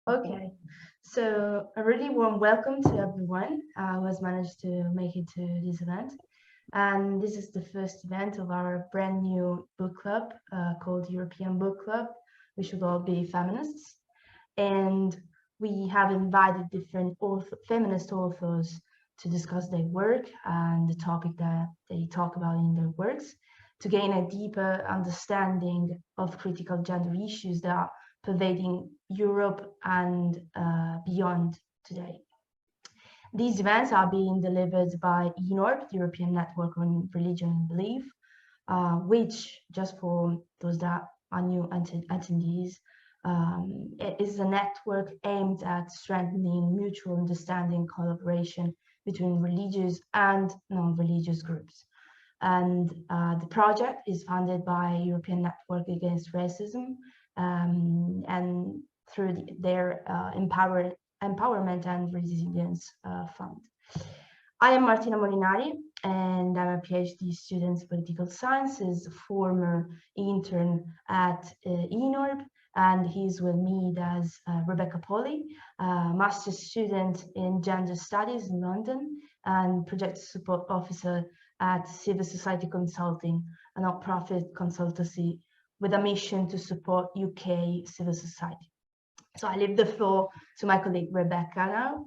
Okay, so a really warm welcome to everyone who has managed to make it to this event. And this is the first event of our brand new book club called European Book Club. We should all be feminists. And we have invited different feminist authors to discuss their work and the topic that they talk about in their works to gain a deeper understanding of critical gender issues that are pervading Europe and beyond today. These events are being delivered by ENORB, the European Network on Religion and Belief, which, just for those that are new attendees, it is a network aimed at strengthening mutual understanding, collaboration between religious and non-religious groups. And the project is funded by European Network Against Racism, and through their Empowerment and Resilience Fund. I am Martina Molinari, and I'm a PhD student in political sciences, former intern at ENORB, and he's with me as Rebecca Polly, master's student in gender studies in London and project support officer at Civil Society Consulting, a not-profit consultancy with a mission to support UK civil society. So I leave the floor to my colleague Rebecca now.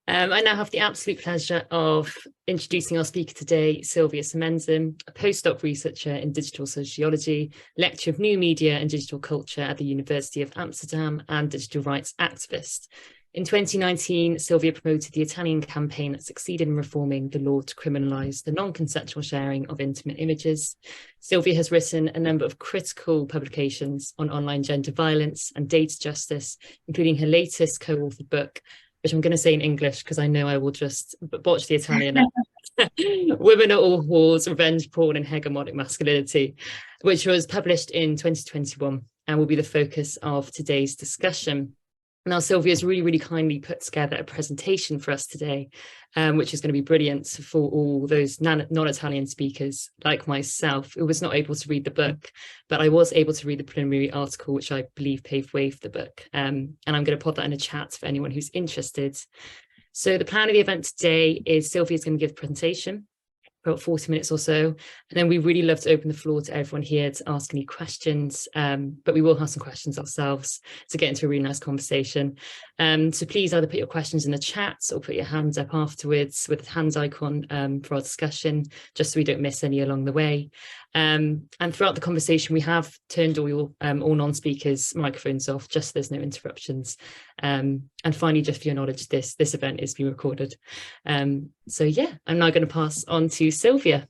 I now have the absolute pleasure of introducing our speaker today, Silvia Semenzin, a postdoc researcher in digital sociology, lecturer of new media and digital culture at the University of Amsterdam, and digital rights activist. In 2019, Silvia promoted the Italian campaign that succeeded in reforming the law to criminalise the non-consensual sharing of intimate images. Silvia has written a number of critical publications on online gender violence and data justice, including her latest co-authored book, which I'm going to say in English because I know I will just botch the Italian. Women Are All Whores, Revenge Porn and Hegemonic Masculinity, which was published in 2021 and will be the focus of today's discussion. Now, Silvia's really kindly put together a presentation for us today, which is going to be brilliant for all those non-Italian speakers like myself who was not able to read the book, but I was able to read the preliminary article, which I believe paved way for the book. And I'm going to pop that in a chat for anyone who's interested. So the plan of the event today is Silvia's going to give a presentation for about 40 minutes or so. And then we really love to open the floor to everyone here to ask any questions, but we will have some questions ourselves to get into a really nice conversation. So please either put your questions in the chat or put your hands up afterwards with the hands icon for our discussion, just so we don't miss any along the way. And throughout the conversation, we have turned all non-speakers' microphones off, just so there's no interruptions. And finally, just for your knowledge, this event is being recorded. So yeah, I'm now going to pass on to Silvia.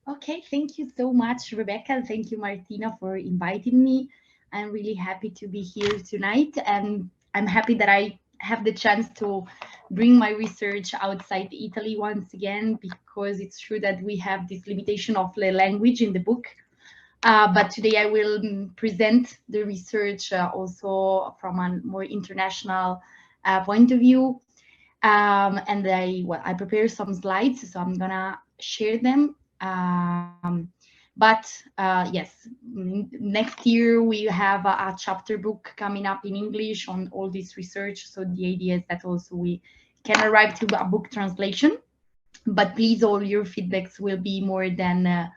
Okay, thank you so much, Rebecca. Thank you, Martina, for inviting me. I'm really happy to be here tonight, and I'm happy that I have the chance to bring my research outside Italy once again, because it's true that we have this limitation of the language in the book. But today I will present the research also from a more international point of view. And I prepared some slides, so I'm gonna share them. Yes, next year we have a chapter book coming up in English on all this research. So the idea is that also we can arrive to a book translation. But please, all your feedbacks will be more than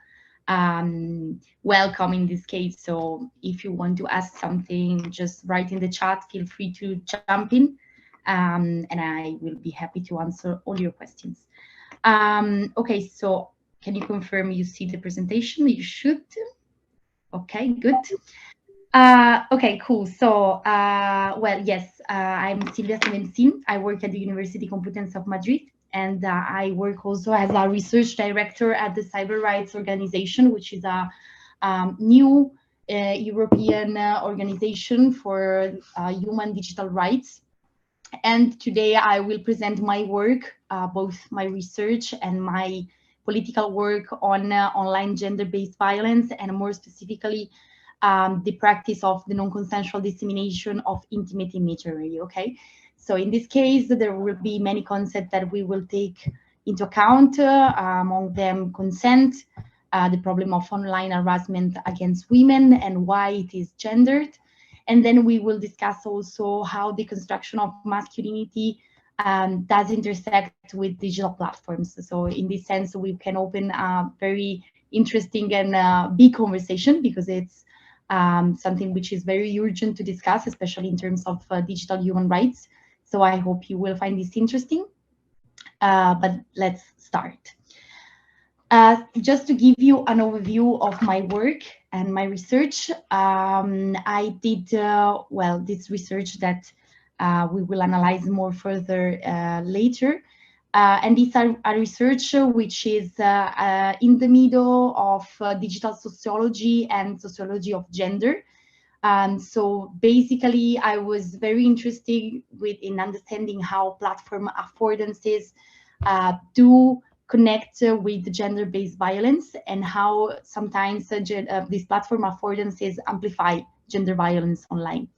welcome in this case. So if you want to ask something, just write in the chat. Feel free to jump in. And I will be happy to answer all your questions. Okay, so can you confirm you see the presentation? You should. Okay, good. Okay, cool. So, well, yes, I'm Silvia Semenzin. I work at the University Complutense of Madrid, and I work also as a research director at the Cyber Rights Organization, which is a new European organization for human digital rights. And today I will present my work, both my research and my political work on online gender-based violence, and more specifically, the practice of the non-consensual dissemination of intimate imagery, okay? So in this case, there will be many concepts that we will take into account, among them consent, the problem of online harassment against women and why it is gendered, And then we will discuss also how the construction of masculinity does intersect with digital platforms. So in this sense, we can open a very interesting and big conversation, because it's something which is very urgent to discuss, especially in terms of digital human rights. So I hope you will find this interesting. But let's start. Just to give you an overview of my work and my research, I did, this research that we will analyze more further later. And these are a research which is in the middle of digital sociology and sociology of gender. So basically, I was very interested in understanding how platform affordances do connect with gender-based violence, and how sometimes these platform affordances amplify gender violence online.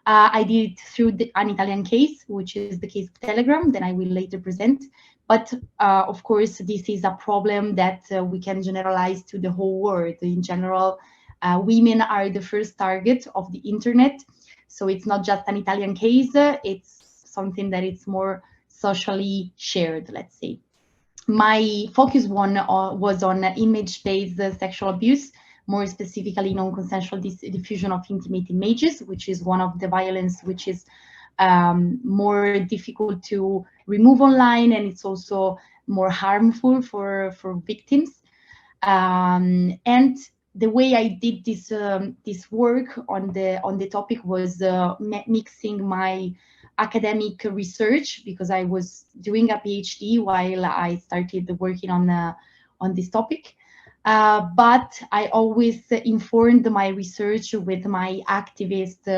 I did it through an Italian case, which is the case of Telegram, then I will later present. But of course, this is a problem that we can generalize to the whole world. In general, women are the first target of the internet. So it's not just an Italian case, it's something that it's more socially shared, let's say. My focus was on image-based sexual abuse, more specifically non-consensual diffusion of intimate images, which is one of the violence which is more difficult to remove online, and it's also more harmful for victims. And the way I did this work on the topic was mixing my academic research, because I was doing a PhD while I started working on this topic. But I always informed my research with my activist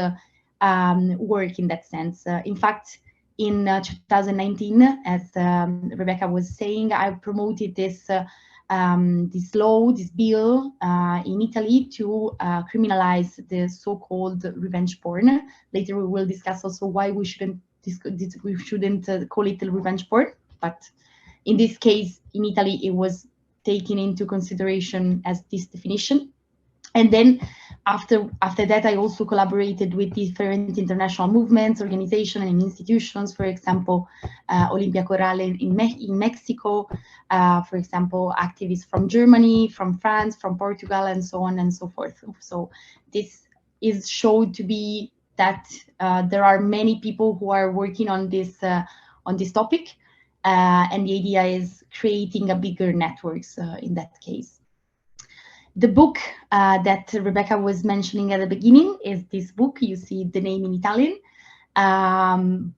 work in that sense. In fact, in 2019, as Rebecca was saying, I promoted this bill in Italy to criminalize the so-called revenge porn. Later, we will discuss also why we shouldn't call it revenge porn. But in this case, in Italy, it was taken into consideration as this definition. And then after that, I also collaborated with different international movements, organizations, and institutions. For example, Olimpia Corrale in Mexico, for example, activists from Germany, from France, from Portugal, and so on and so forth. So this is shown to be that there are many people who are working on this topic, and the idea is creating a bigger networks in that case. The book that Rebecca was mentioning at the beginning is this book. You see the name in Italian. And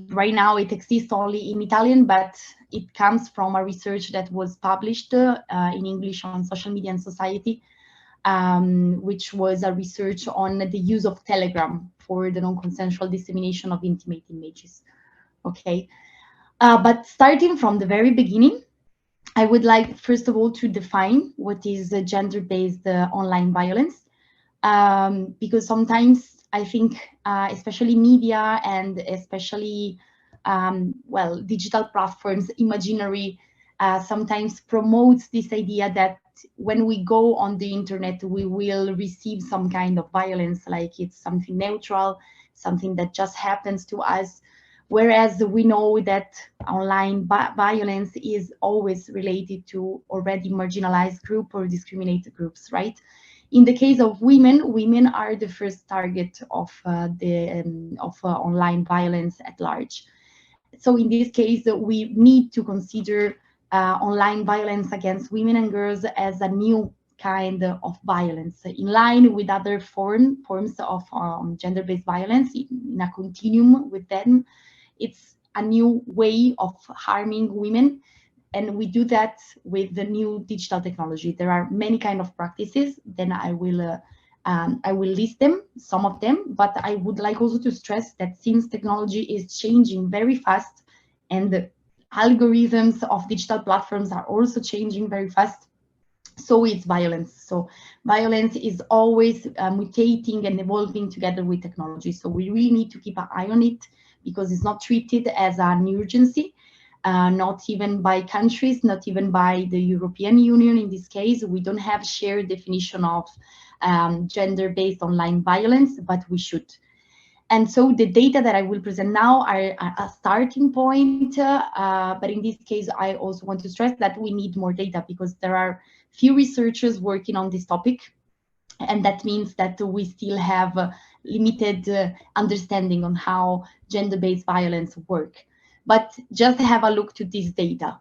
right now it exists only in Italian, but it comes from a research that was published in English on social media and society, which was a research on the use of Telegram for the non-consensual dissemination of intimate images. Okay, but starting from the very beginning, I would like, first of all, to define what is gender-based online violence, because sometimes I think, especially media and especially, digital platforms, imaginary, sometimes promotes this idea that when we go on the internet, we will receive some kind of violence, like it's something neutral, something that just happens to us. Whereas we know that online violence is always related to already marginalized group or discriminated groups, right? In the case of women, women are the first target of online violence at large. So in this case, we need to consider online violence against women and girls as a new kind of violence, in line with other forms of gender-based violence, in a continuum with them. It's a new way of harming women, and we do that with the new digital technology. There are many kind of practices. Then I will list them, some of them, but I would like also to stress that since technology is changing very fast, and the algorithms of digital platforms are also changing very fast, so is violence. So violence is always mutating and evolving together with technology. So we really need to keep an eye on it, because it's not treated as an urgency. not even by countries, not even by the European Union. In this case, we don't have shared definition of gender-based online violence, but we should. And so the data that I will present now are a starting point, but in this case, I also want to stress that we need more data because there are few researchers working on this topic, and that means that we still have limited understanding on how gender-based violence work. But just have a look to this data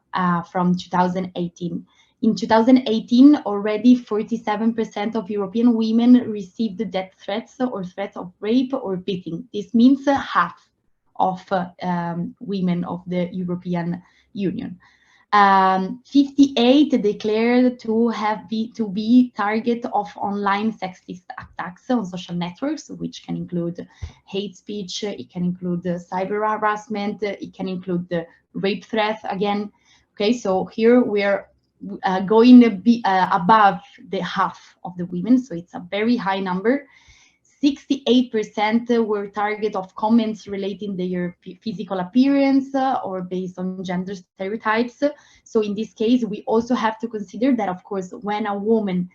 from 2018. In 2018, already 47% of European women received death threats or threats of rape or beating. This means half of women of the European Union. 58 declared to be target of online sexist attacks on social networks, which can include hate speech, it can include cyber harassment, it can include the rape threats again. Okay, so here we are going to be above the half of the women, so it's a very high number. 68% were target of comments relating their physical appearance or based on gender stereotypes. So in this case, we also have to consider that, of course, when a woman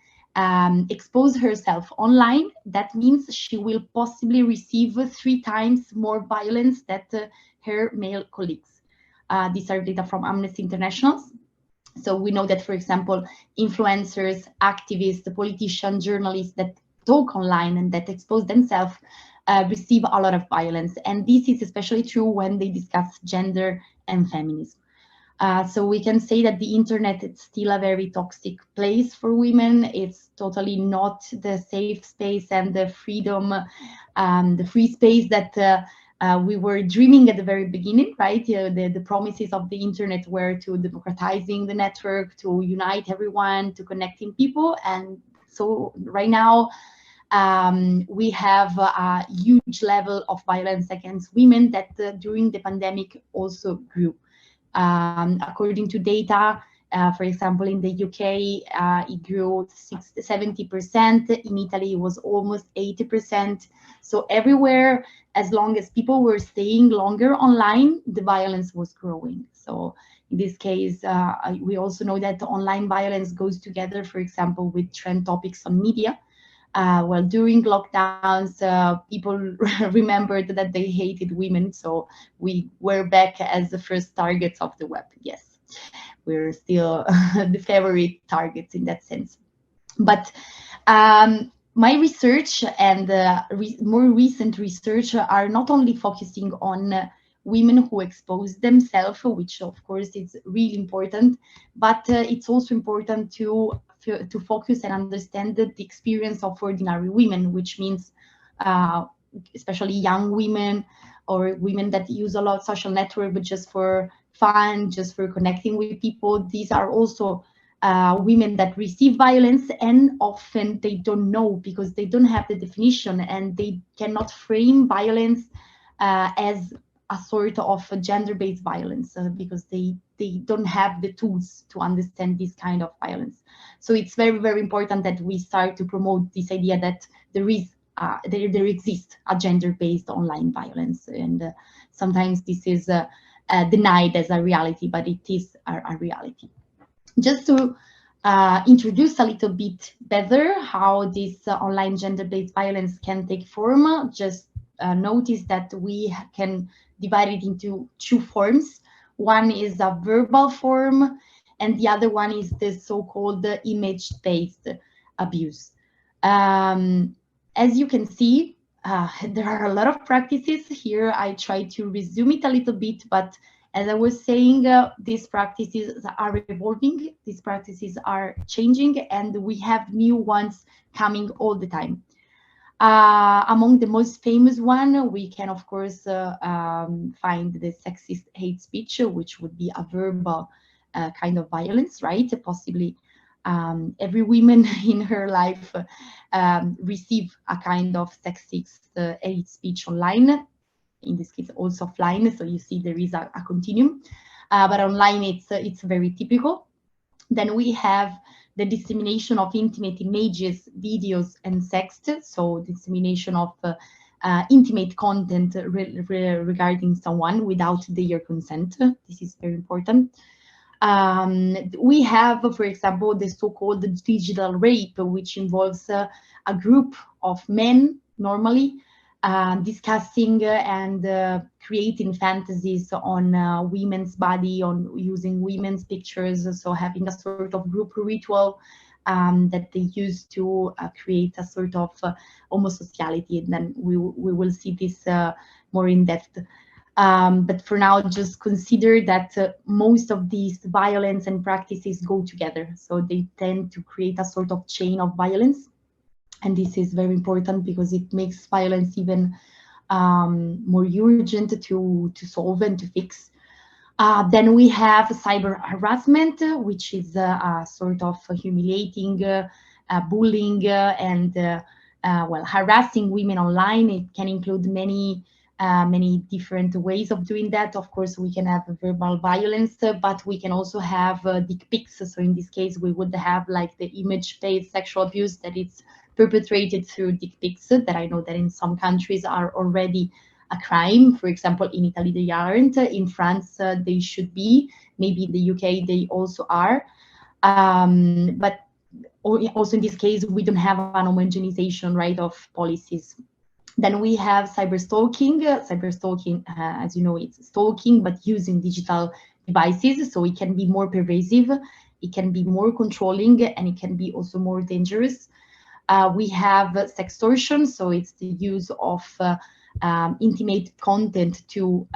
exposes herself online, that means she will possibly receive 3 times more violence than her male colleagues. These are data from Amnesty International. So we know that, for example, influencers, activists, politicians, journalists that talk online and that expose themselves receive a lot of violence. And this is especially true when they discuss gender and feminism. So we can say that the internet is still a very toxic place for women. It's totally not the safe space and the freedom, the free space that we were dreaming at the very beginning, right? The promises of the internet were to democratizing the network, to unite everyone, to connecting people. And so right now, we have a huge level of violence against women that during the pandemic also grew. According to data, for example, in the UK, it grew 70%. In Italy, it was almost 80%. So everywhere, as long as people were staying longer online, the violence was growing. So in this case, we also know that online violence goes together, for example, with trend topics on media. Well, during lockdowns, people remembered that they hated women, so we were back as the first targets of the web. Yes, we're still the favorite targets in that sense. But my research and more recent research are not only focusing on women who expose themselves, which of course is really important, but it's also important to focus and understand the experience of ordinary women, which means especially young women or women that use a lot of social network, but just for fun, just for connecting with people. These are also women that receive violence, and often they don't know because they don't have the definition and they cannot frame violence as a sort of a gender-based violence because they don't have the tools to understand this kind of violence. So it's very, very important that we start to promote this idea that there exists a gender-based online violence, and sometimes this is denied as a reality, but it is a reality. Just to introduce a little bit better how this online gender-based violence can take form, just notice that we can divide it into 2 forms. One is a verbal form, and the other one is the so-called image-based abuse. As you can see, there are a lot of practices here. I try to resume it a little bit, but as I was saying, these practices are evolving, these practices are changing, and we have new ones coming all the time. Among the most famous one, we can of course find the sexist hate speech, which would be a verbal kind of violence, right? Possibly every woman in her life receive a kind of sexist hate speech online. In this case, also offline. So you see there is a continuum, but online it's very typical. Then we have the dissemination of intimate images, videos, and text. So dissemination of intimate content regarding someone without their consent. This is very important. We have, for example, the so-called digital rape, which involves a group of men, normally, discussing and creating fantasies on women's body, on using women's pictures, so having a sort of group ritual that they use to create a sort of homosociality, and then we will see this more in depth. But for now, just consider that most of these violence and practices go together, so they tend to create a sort of chain of violence. And this is very important because it makes violence even more urgent to solve and to fix. Then we have cyber harassment, which is a sort of humiliating, bullying, and well, harassing women online. It can include many different ways of doing that. Of course, we can have verbal violence, but we can also have dick pics. So in this case, we would have like the image-based sexual abuse that is perpetrated through dick pics, that I know that in some countries are already a crime. For example, in Italy they aren't. In France they should be. Maybe in the UK they also are. But also in this case we don't have an homogenization, right, of policies. Then we have cyberstalking. Cyberstalking, as you know, it's stalking but using digital devices, so it can be more pervasive, it can be more controlling, and it can be also more dangerous. We have sextortion, so it's the use of intimate content to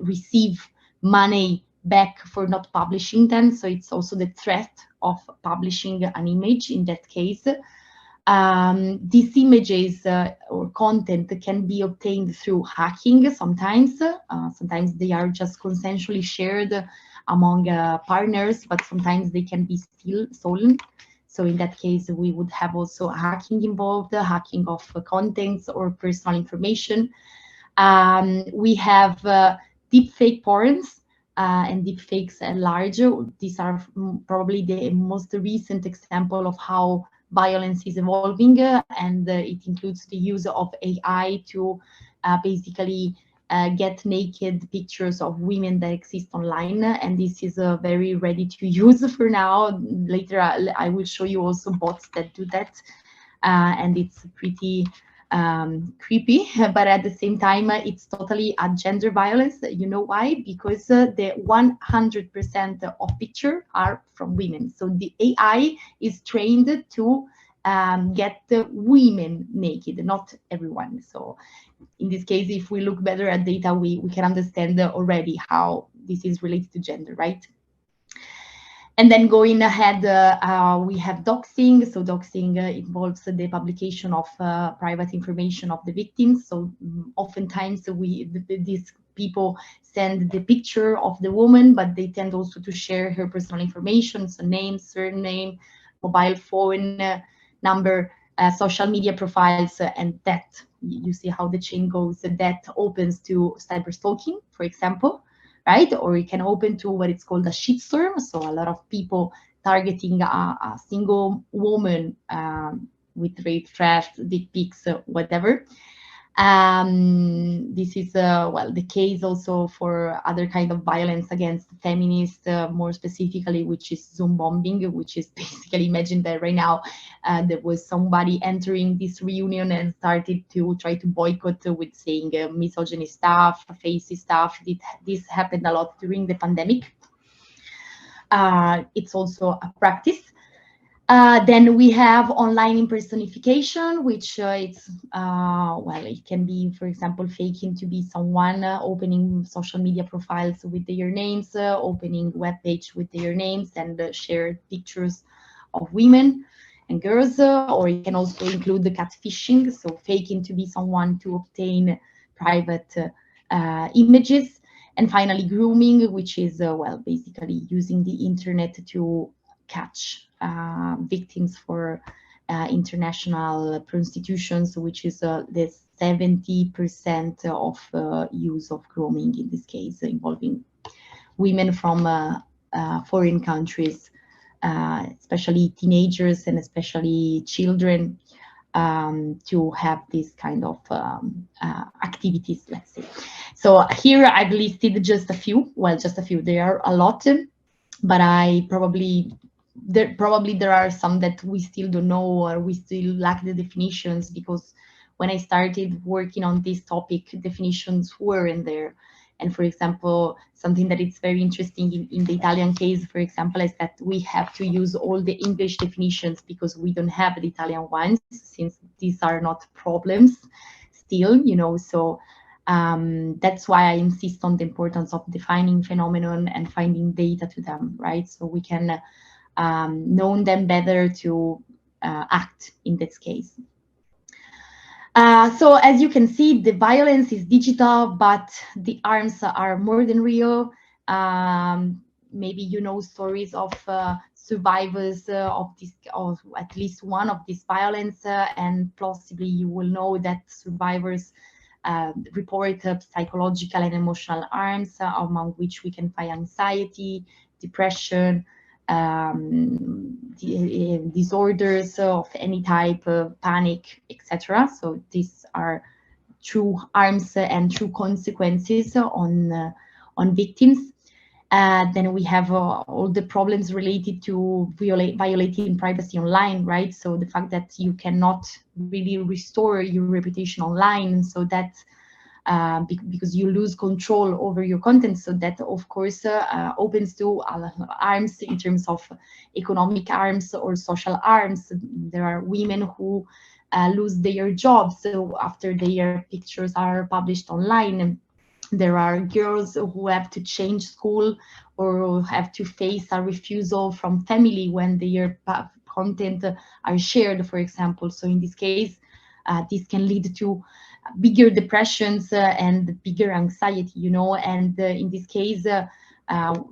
receive money back for not publishing them. So it's also the threat of publishing an image in that case. These images or content can be obtained through hacking sometimes. Sometimes they are just consensually shared among partners, but sometimes they can be stolen. So in that case, we would have also hacking involved, hacking of contents or personal information. We have deepfake porns and deepfakes at large. These are probably the most recent example of how violence is evolving, and it includes the use of AI to basically get naked pictures of women that exist online, and this is very ready to use for now. Later I will show you also bots that do that, and it's pretty creepy, but at the same time it's totally a gender violence. You know why? Because the 100% of pictures are from women, so the AI is trained to get the women naked, not everyone. So in this case, if we look better at data, we can understand already how this is related to gender, right? And then going ahead, we have doxing. So doxing involves the publication of private information of the victims. So oftentimes these people send the picture of the woman, but they tend also to share her personal information, so name, surname, mobile phone number, social media profiles, and that. You see how the chain goes. That opens to cyberstalking, for example, right? Or it can open to what it's called a shitstorm. So a lot of people targeting a single woman with rape threats, dick pics, whatever. This is well, the case also for other kind of violence against feminists, more specifically, which is Zoom bombing, which is basically, imagine that right now there was somebody entering this reunion and started to try to boycott with saying misogyny stuff, facey stuff. This happened a lot during the pandemic. It's also a practice. Then we have online impersonification, which it's well, it can be, for example, faking to be someone, opening social media profiles with their names, opening web page with their names, and share pictures of women and girls. Or it can also include the catfishing, so faking to be someone to obtain private images. And finally, grooming, which is well, basically using the internet to catch victims for international prostitutions, which is the 70% of use of grooming in this case, involving women from foreign countries, especially teenagers and especially children. to have this kind of activities, let's say. So here I've listed just a few. Well, just a few. There are a lot, but there are some that we still don't know, or we still lack the definitions, because when I started working on this topic, definitions weren't there. And for example, something that is very interesting in the Italian case, for example, is that we have to use all the English definitions because we don't have the Italian ones, since these are not problems still, you know. So that's why I insist on the importance of defining phenomenon and finding data to them, right? So we can know them better to act in this case. So as you can see, the violence is digital, but the harms are more than real. Maybe you know stories of survivors of this, or at least one of this violence, and possibly you will know that survivors report psychological and emotional harms, among which we can find anxiety, depression, disorders of any type, panic, etc. So these are true harms and true consequences on victims. Then we have all the problems related to violating privacy online, right? So the fact that you cannot really restore your reputation online, so that because you lose control over your content. So that, of course, opens to harms in terms of economic harms or social harms. There are women who lose their jobs after their pictures are published online. There are girls who have to change school or have to face a refusal from family when their content are shared, for example. So in this case, this can lead to bigger depressions and bigger anxiety, you know, and in this case,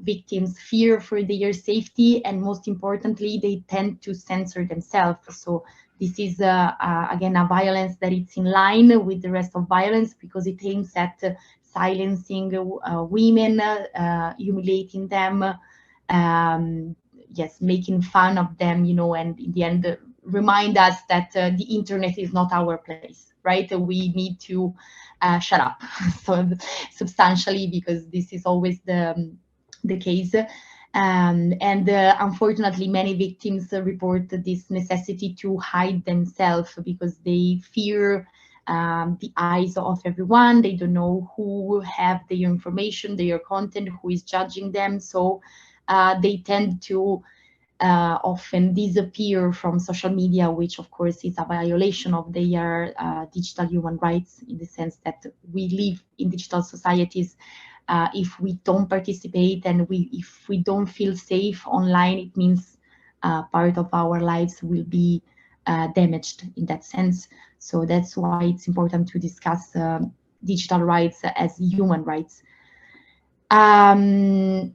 victims fear for their safety, and most importantly, they tend to censor themselves. So this is, again, a violence that is in line with the rest of violence, because it aims at silencing women, humiliating them, yes, making fun of them, you know, and in the end, remind us that the internet is not our place, right? We need to shut up so substantially, because this is always the case. And unfortunately, many victims report this necessity to hide themselves because they fear the eyes of everyone. They don't know who have their information, their content, who is judging them. So they tend to often disappear from social media, which of course is a violation of their digital human rights, in the sense that we live in digital societies. If we don't participate and if we don't feel safe online, it means part of our lives will be damaged in that sense. So that's why it's important to discuss digital rights as human rights. Going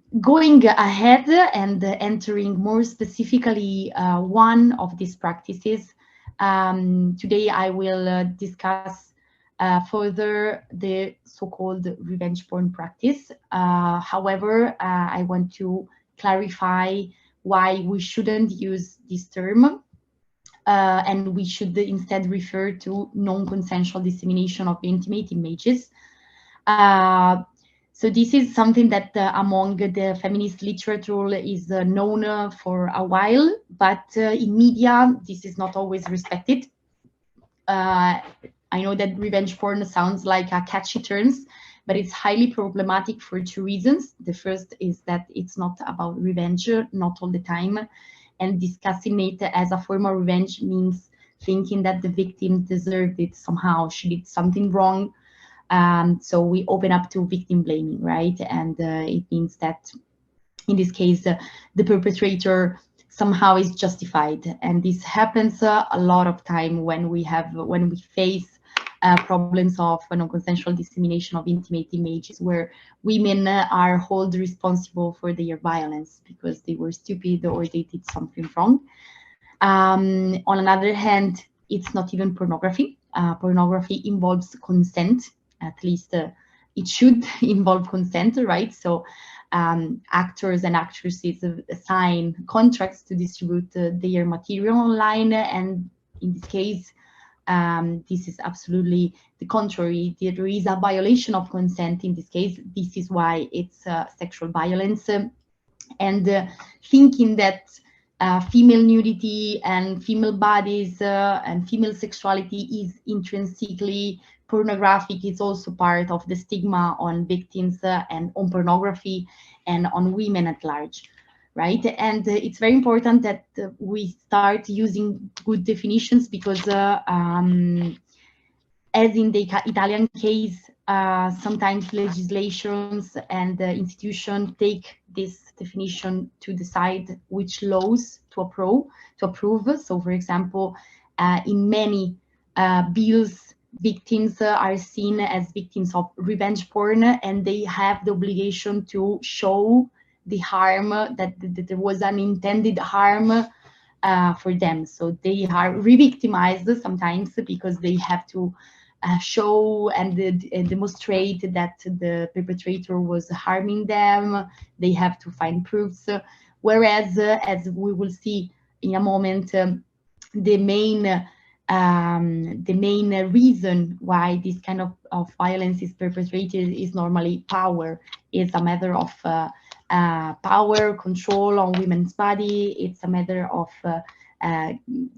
ahead and entering more specifically one of these practices, today I will discuss further the so-called revenge porn practice. However, I want to clarify why we shouldn't use this term, and we should instead refer to non-consensual dissemination of intimate images. So this is something that among the feminist literature is known for a while, but in media, this is not always respected. I know that revenge porn sounds like a catchy term, but it's highly problematic for two reasons. The first is that it's not about revenge, not all the time. And discussing it as a form of revenge means thinking that the victim deserved it somehow, she did something wrong. So we open up to victim blaming, right? And it means that in this case, the perpetrator somehow is justified. And this happens a lot of time when we face problems of non-consensual dissemination of intimate images, where women are held responsible for their violence because they were stupid or they did something wrong. On another hand, it's not even pornography. Pornography involves consent. At least it should involve consent, right? So actors and actresses sign contracts to distribute their material online, and in this case, this is absolutely the contrary. There is a violation of consent in this case. This is why it's sexual violence. And thinking that female nudity and female bodies and female sexuality is intrinsically pornographic is also part of the stigma on victims and on pornography and on women at large, right? And it's very important that we start using good definitions, because as in the Italian case, sometimes legislations and institutions take this definition to decide which laws to approve. So, for example, in many bills, victims are seen as victims of revenge porn, and they have the obligation to show the harm, that there was an intended harm for them. So they are re-victimized sometimes because they have to show and demonstrate that the perpetrator was harming them. They have to find proofs. Whereas, as we will see in a moment, the main reason why this kind of violence is perpetrated is normally power. It's a matter of power, control on women's body. It's a matter of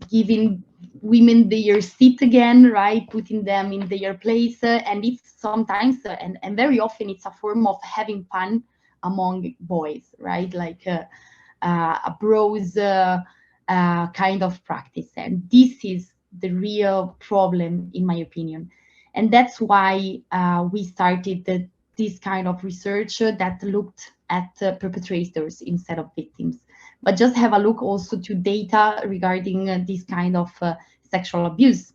giving women their seat again, right? Putting them in their place. And it's sometimes, and very often, it's a form of having fun among boys, right? Like a bros kind of practice. And this is the real problem, in my opinion. And that's why we started this kind of research that looked at perpetrators instead of victims. But just have a look also to data regarding this kind of sexual abuse.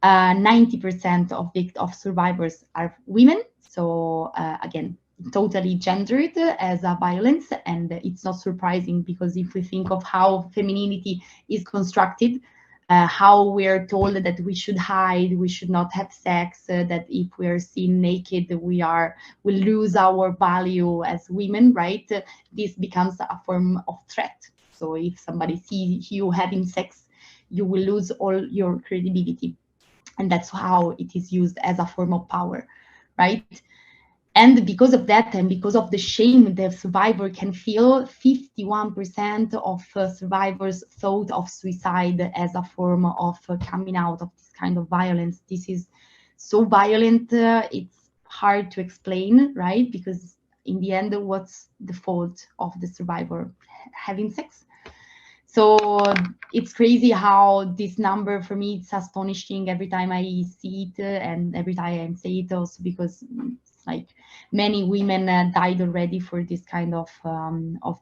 90% of survivors are women. So again, totally gendered as a violence. And it's not surprising, because if we think of how femininity is constructed, how we're told that we should hide, we should not have sex, that if we are seen naked, we'll lose our value as women, right? This becomes a form of threat. So if somebody sees you having sex, you will lose all your credibility. And that's how it is used as a form of power, right? And because of that, and because of the shame the survivor can feel, 51% of survivors thought of suicide as a form of coming out of this kind of violence. This is so violent, it's hard to explain, right? Because in the end, what's the fault of the survivor? Having sex. So it's crazy how this number, for me, it's astonishing every time I see it, and every time I say it also, because like many women died already for this kind of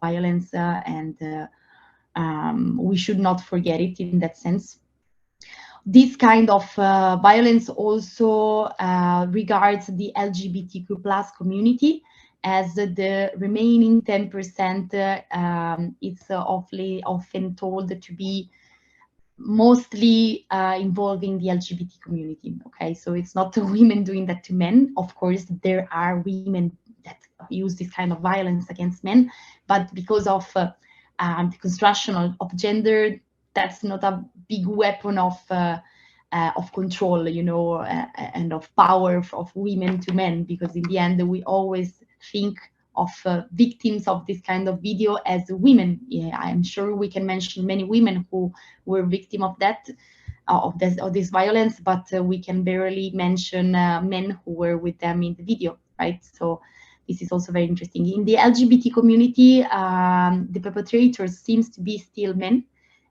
violence, and we should not forget it in that sense. This kind of violence also regards the LGBTQ+ community, as the remaining 10% is often told to be mostly involving the LGBT community. Okay, so it's not the women doing that to men. Of course, there are women that use this kind of violence against men, but because of the construction of gender, that's not a big weapon of control, you know, and of power of women to men, because in the end, we always think of victims of this kind of video as women. Yeah, I'm sure we can mention many women who were victim of that, of this violence, but we can barely mention men who were with them in the video, right? So this is also very interesting. In the LGBT community, the perpetrators seems to be still men,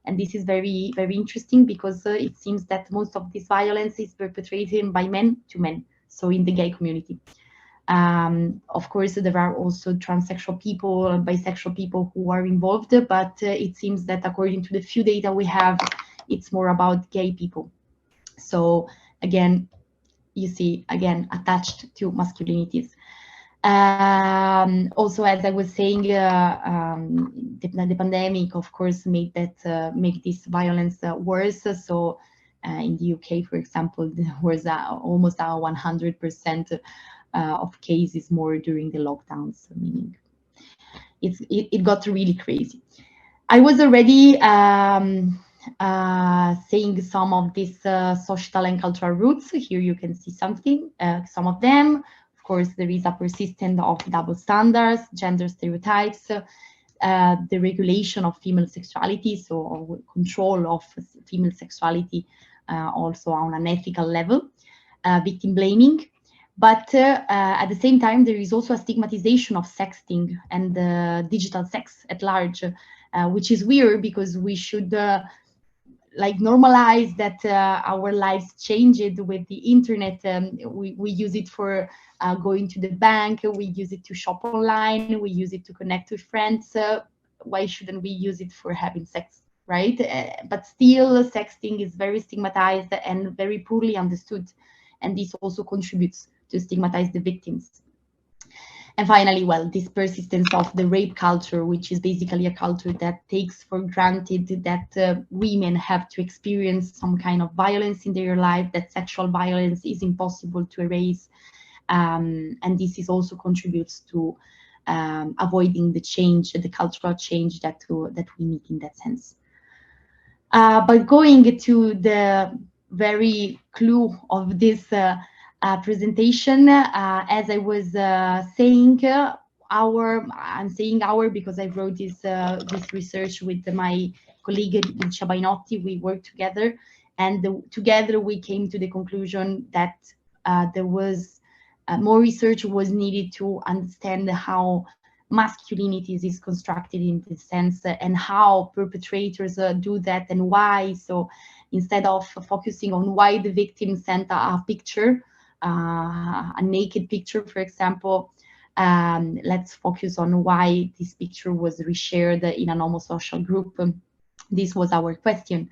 and this is very, very interesting, because it seems that most of this violence is perpetrated by men to men. So in the gay community. Of course, there are also transsexual people, bisexual people who are involved, but it seems that according to the few data we have, it's more about gay people. So again, you see, again, attached to masculinities. Also, as I was saying, the pandemic, of course, made this violence worse. So in the UK, for example, there was almost 100% of cases more during the lockdowns, meaning it got really crazy. I was already saying some of these social and cultural roots. Here you can see some of them. Of course, there is a persistence of double standards, gender stereotypes, the regulation of female sexuality, so control of female sexuality also on an ethical level, victim blaming. But at the same time, there is also a stigmatization of sexting and digital sex at large, which is weird because we should like normalize that our lives changed with the internet. We use it for going to the bank, we use it to shop online, we use it to connect with friends. Why shouldn't we use it for having sex, right? But still, sexting is very stigmatized and very poorly understood. And this also contributes to stigmatize the victims. And finally, well, this persistence of the rape culture, which is basically a culture that takes for granted that women have to experience some kind of violence in their life, that sexual violence is impossible to erase. And this is also contributes to avoiding the change, the cultural change that we need in that sense. But going to the very clue of this presentation, as I was saying, I'm saying our because I wrote this research with my colleague Lucia Bainotti. We worked together, and together we came to the conclusion that there was more research was needed to understand how masculinity is constructed in this sense, and how perpetrators do that and why. So instead of focusing on why the victim sent a picture, a naked picture, for example, let's focus on why this picture was reshared in an homosocial group. This was our question.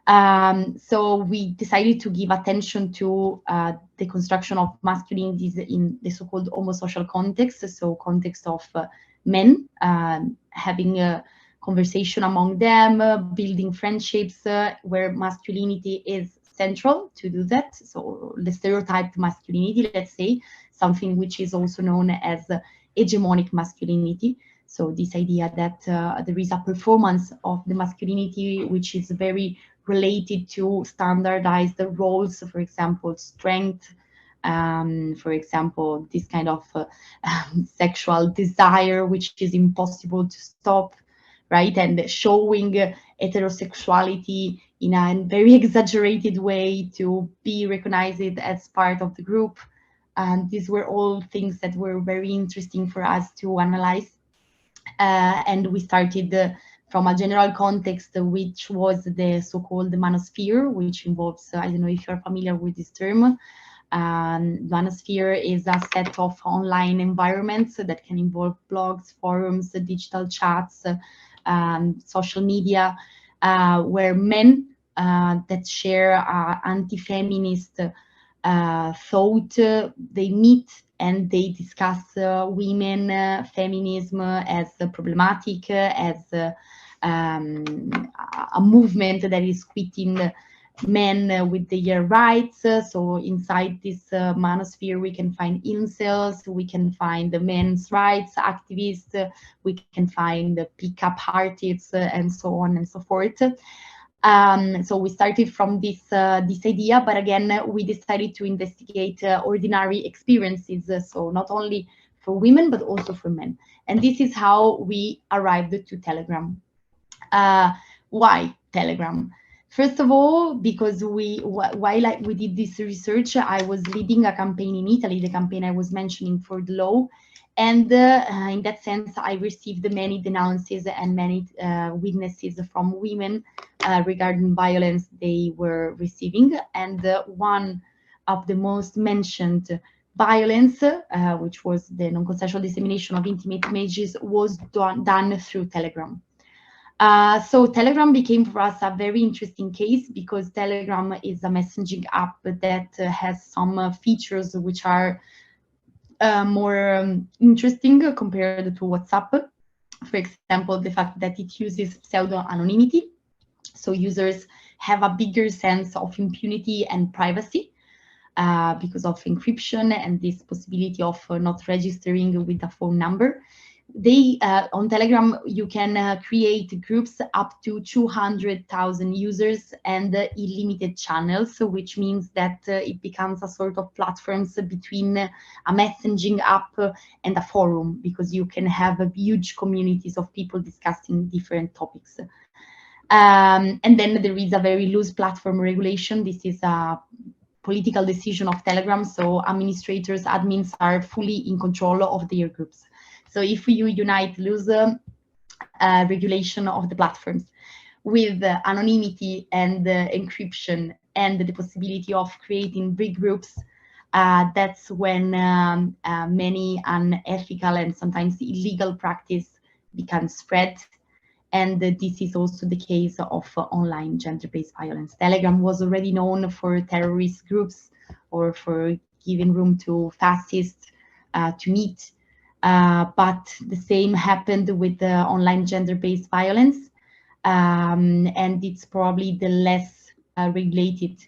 So we decided to give attention to the construction of masculinities in the so-called homosocial context, so context of men having a conversation among them, building friendships where masculinity is central to do that. So the stereotyped masculinity, let's say, something which is also known as hegemonic masculinity. So this idea that there is a performance of the masculinity which is very related to standardized roles, for example, strength, for example, this kind of sexual desire which is impossible to stop, right? And showing heterosexuality in a very exaggerated way to be recognized as part of the group. And these were all things that were very interesting for us to analyze. And we started from a general context, which was the so-called manosphere, which involves, I don't know if you're familiar with this term. Manosphere is a set of online environments that can involve blogs, forums, digital chats, social media, where men that share anti-feminist thought, they meet and they discuss women, feminism as problematic, as a movement that is quitting men with their rights. So inside this manosphere, we can find incels, we can find the men's rights activists, we can find the pickup artists, and so on and so forth. So we started from this idea, but again, we decided to investigate ordinary experiences, so not only for women, but also for men. And this is how we arrived to Telegram. Why Telegram? First of all, because while we did this research, I was leading a campaign in Italy, the campaign I was mentioning for the law. And in that sense, I received many denounces and many witnesses from women regarding violence they were receiving. And one of the most mentioned violence, which was the non-consensual dissemination of intimate images, was done through Telegram. So Telegram became for us a very interesting case because Telegram is a messaging app that has some features which are more interesting compared to WhatsApp. For example, the fact that it uses pseudo-anonymity. So users have a bigger sense of impunity and privacy because of encryption and this possibility of not registering with a phone number. on Telegram, you can create groups up to 200,000 users and unlimited channels, which means that it becomes a sort of platforms between a messaging app and a forum, because you can have huge communities of people discussing different topics. And then there is a very loose platform regulation. This is a political decision of Telegram, so administrators, admins are fully in control of their groups. So if you unite loose regulation of the platforms with anonymity and encryption and the possibility of creating big groups, that's when many unethical and sometimes illegal practice becomes spread. And this is also the case of online gender-based violence. Telegram was already known for terrorist groups or for giving room to fascists to meet. But the same happened with the online gender-based violence. And it's probably the less regulated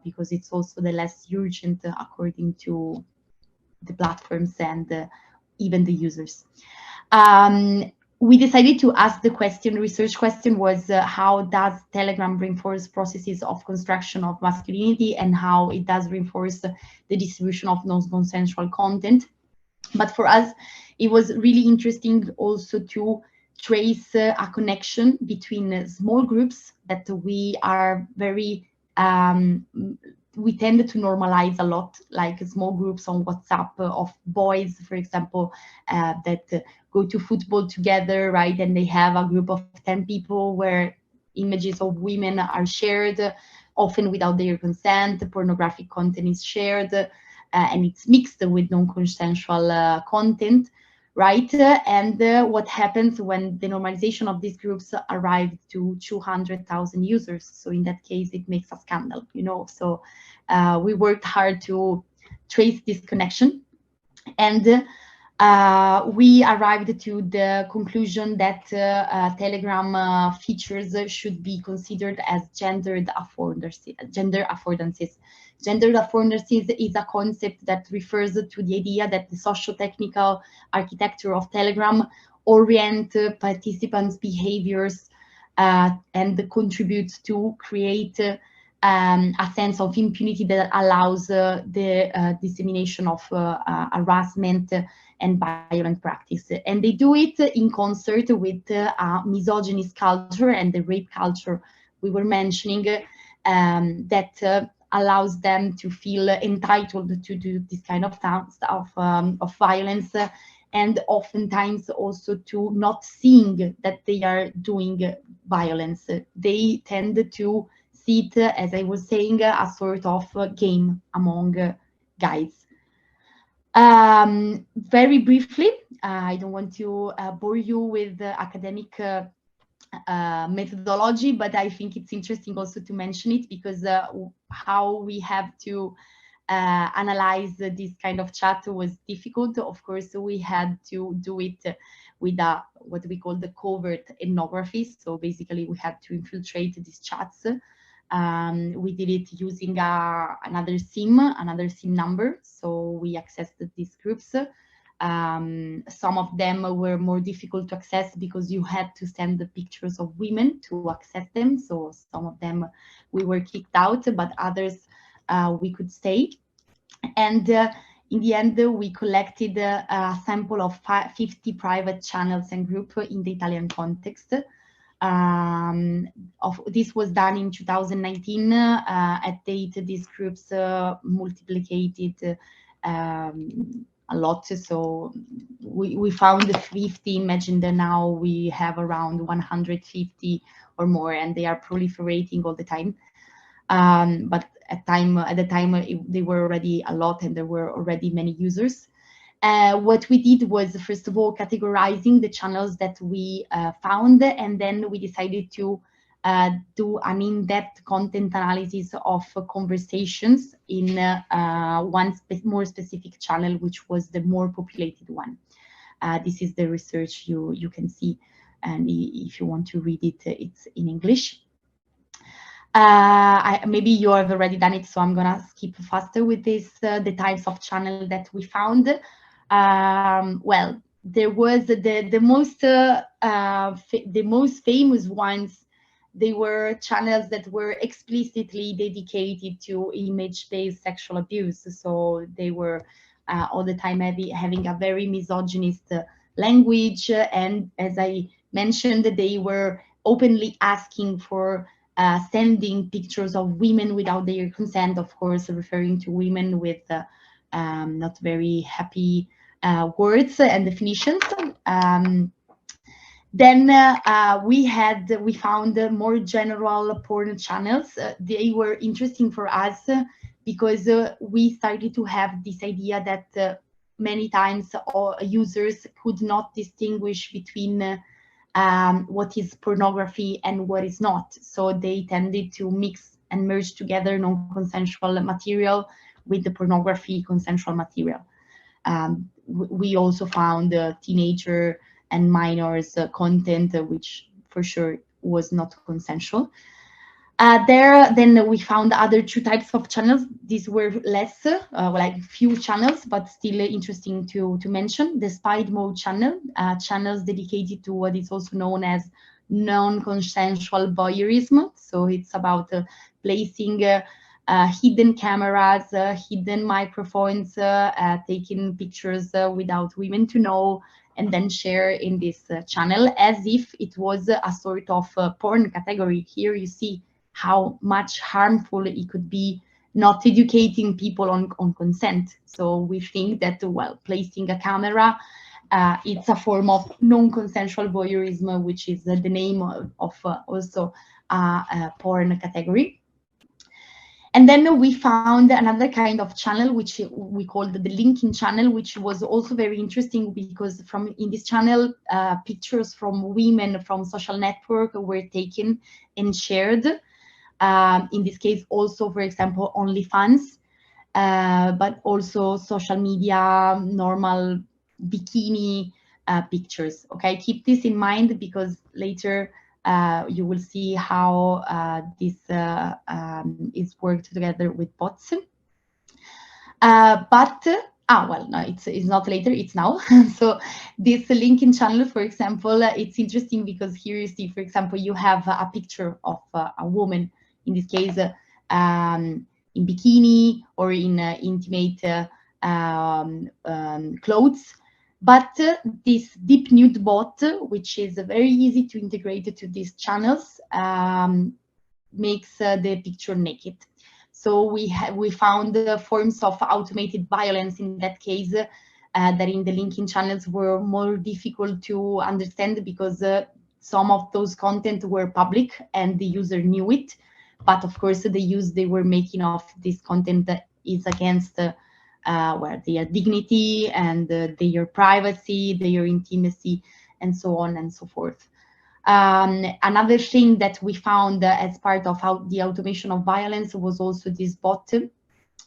because it's also the less urgent according to the platforms and even the users. We decided to ask the question, research question was how does Telegram reinforce processes of construction of masculinity and how it does reinforce the distribution of non-consensual content. But for us, it was really interesting also to trace a connection between small groups that we are very, we tend to normalize a lot, like small groups on WhatsApp of boys, for example, that go to football together, right? And they have a group of 10 people where images of women are shared, often without their consent. Pornographic content is shared, and it's mixed with non-consensual content, right? And what happens when the normalization of these groups arrived to 200,000 users? So in that case, it makes a scandal, you know? So we worked hard to trace this connection. And we arrived to the conclusion that Telegram features should be considered as gendered affordances. Gendered affordances is a concept that refers to the idea that the socio-technical architecture of Telegram orient participants' behaviors and contributes to create a sense of impunity that allows the dissemination of harassment and violent practice. And they do it in concert with a misogynist culture and the rape culture we were mentioning that allows them to feel entitled to do this kind of stuff of violence, and oftentimes also to not seeing that they are doing violence. They tend to see it, as I was saying, a sort of game among guys. Very briefly, I don't want to bore you with academic methodology, but I think it's interesting also to mention it because how we have to analyze this kind of chat was difficult. Of course, we had to do it with what we call the covert ethnography. So basically, we had to infiltrate these chats. We did it using another SIM number. So we accessed these groups. Some of them were more difficult to access because you had to send the pictures of women to access them. So some of them we were kicked out, but others we could stay. And in the end, we collected a sample of 50 private channels and groups in the Italian context. This was done in 2019. At date, these groups multiplicated a lot. So we found 50. Imagine that now we have around 150 or more, and they are proliferating all the time. But at the time, they were already a lot, and there were already many users. What we did was, first of all, categorizing the channels that we found, and then we decided to do an in-depth content analysis of conversations in one more specific channel, which was the more populated one. This is the research you can see, and if you want to read it, it's in English. Maybe you have already done it, so I'm gonna skip faster with this, the types of channel that we found. Well, there was the most famous ones. They were channels that were explicitly dedicated to image-based sexual abuse. So they were all the time having a very misogynist language. And as I mentioned, they were openly asking for sending pictures of women without their consent, of course, referring to women with not very happy words and definitions. Then we found more general porn channels. They were interesting for us because we started to have this idea that many times all users could not distinguish between what is pornography and what is not. So they tended to mix and merge together non-consensual material with the pornography consensual material. We also found teenager and minors content, which for sure was not consensual. Then we found other two types of channels. These were less, like few channels, but still interesting to mention. The spy mode channel, channels dedicated to what is also known as non-consensual voyeurism. So it's about placing hidden cameras, hidden microphones, taking pictures without women to know, and then share in this channel as if it was a sort of porn category. Here you see how much harmful it could be not educating people on consent. So we think that, well, placing a camera, it's a form of non-consensual voyeurism, which is the name of also a porn category. And then we found another kind of channel, which we called the linking channel, which was also very interesting because in this channel, pictures from women from social network were taken and shared. In this case, also, for example, OnlyFans, but also social media, normal bikini pictures. Okay, keep this in mind because later you will see how this is worked together with bots. Well, no, it's not later, it's now. So this linking channel, for example, it's interesting because here you see, for example, you have a picture of a woman, in this case, in bikini or in intimate clothes. But this deep nude bot, which is very easy to integrate to these channels, makes the picture naked. So we found forms of automated violence in that case that in the linking channels were more difficult to understand because some of those content were public and the user knew it. But of course, the use they were making of this content is against their dignity and their privacy, their intimacy, and so on and so forth. Another thing that we found as part of the automation of violence was also this bot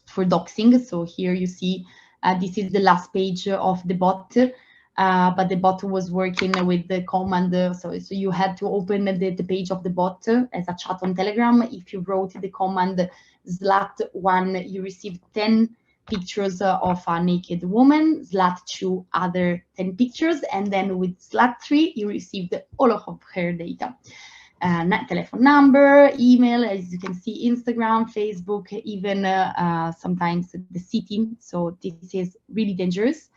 for doxing. So here you see, this is the last page of the bot, but the bot was working with the command. So you had to open the page of the bot as a chat on Telegram. If you wrote the command /1, you received 10 pictures of a naked woman, /2 other 10 pictures, and then with /3 you received all of her data. Telephone number, email, as you can see, Instagram, Facebook, even sometimes the city. So this is really dangerous.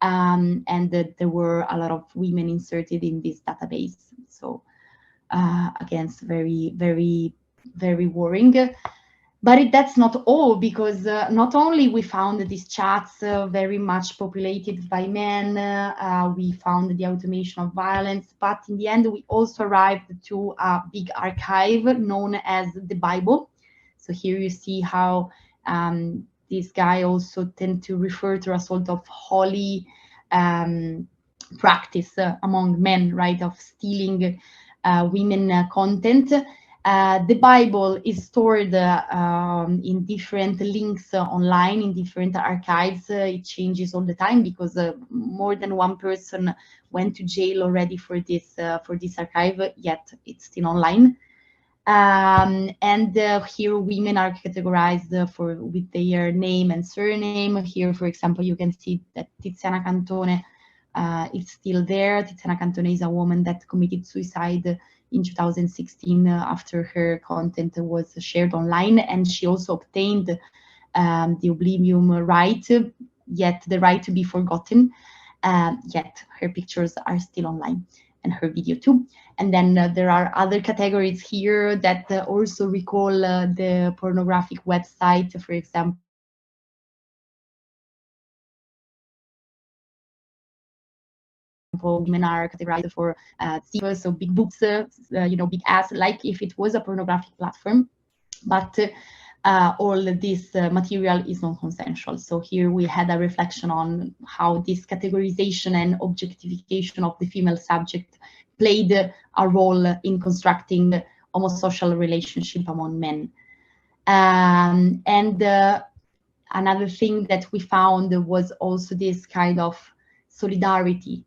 And there were a lot of women inserted in this database. So again, very, very, very worrying. But that's not all, because not only we found these chats very much populated by men, we found the automation of violence, but in the end, we also arrived to a big archive known as the Bible. So here you see how this guy also tend to refer to a sort of holy practice among men, right, of stealing women content. The Bible is stored in different links online, in different archives. It changes all the time because more than one person went to jail already for this archive, yet it's still online. And here women are categorized with their name and surname. Here, for example, you can see that Tiziana Cantone it's still there. Tiziana Cantone is a woman that committed suicide in 2016 after her content was shared online, and she also obtained the Oblivion right, yet the right to be forgotten, yet her pictures are still online, and her video too. And then there are other categories here that also recall the pornographic website, for example, women are categorized for so big boobs, big ass, like if it was a pornographic platform. But all this material is non-consensual. So here we had a reflection on how this categorization and objectification of the female subject played a role in constructing homosocial relationship among men. And another thing that we found was also this kind of solidarity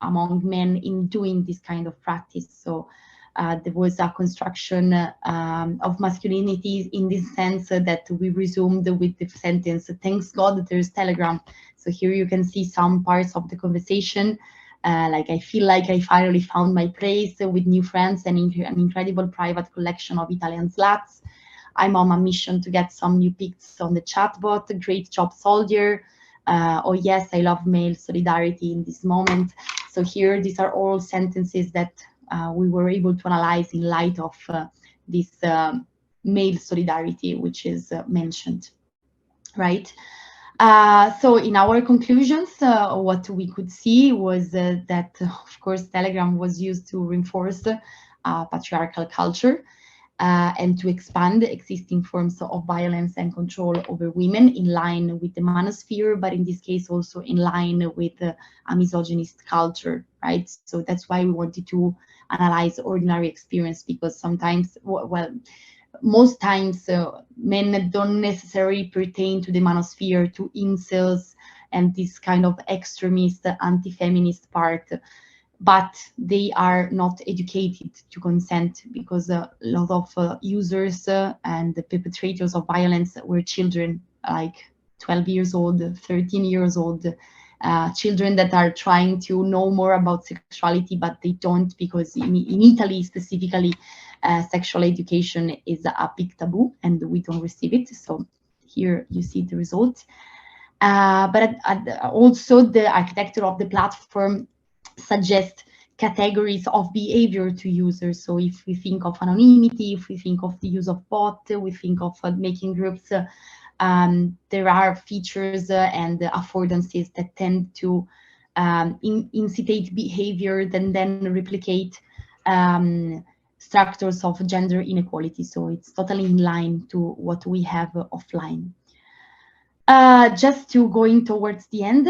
among men in doing this kind of practice. So there was a construction of masculinity in this sense that we resumed with the sentence, "Thanks God there's Telegram." So here you can see some parts of the conversation, like, "I feel like I finally found my place with new friends and an incredible private collection of Italian sluts. I'm on a mission to get some new pics on the chatbot. Great job, soldier. Oh yes, I love male solidarity in this moment." So here, these are all sentences that we were able to analyze in light of this male solidarity, which is mentioned, right? So in our conclusions, what we could see was that, of course, Telegram was used to reinforce patriarchal culture, and to expand existing forms of violence and control over women in line with the manosphere, but in this case also in line with a misogynist culture, right? So that's why we wanted to analyze ordinary experience, because sometimes, well, most times men don't necessarily pertain to the manosphere, to incels and this kind of extremist anti-feminist part, but they are not educated to consent, because a lot of users and the perpetrators of violence were children, like 12 years old, 13 years old, children that are trying to know more about sexuality, but they don't, because in Italy specifically, sexual education is a big taboo and we don't receive it. So here you see the result. But also the architecture of the platform suggest categories of behavior to users. So if we think of anonymity, if we think of the use of bot, we think of making groups, there are features and affordances that tend to incitate behavior that then replicate structures of gender inequality. So it's totally in line to what we have offline. Just to going towards the end,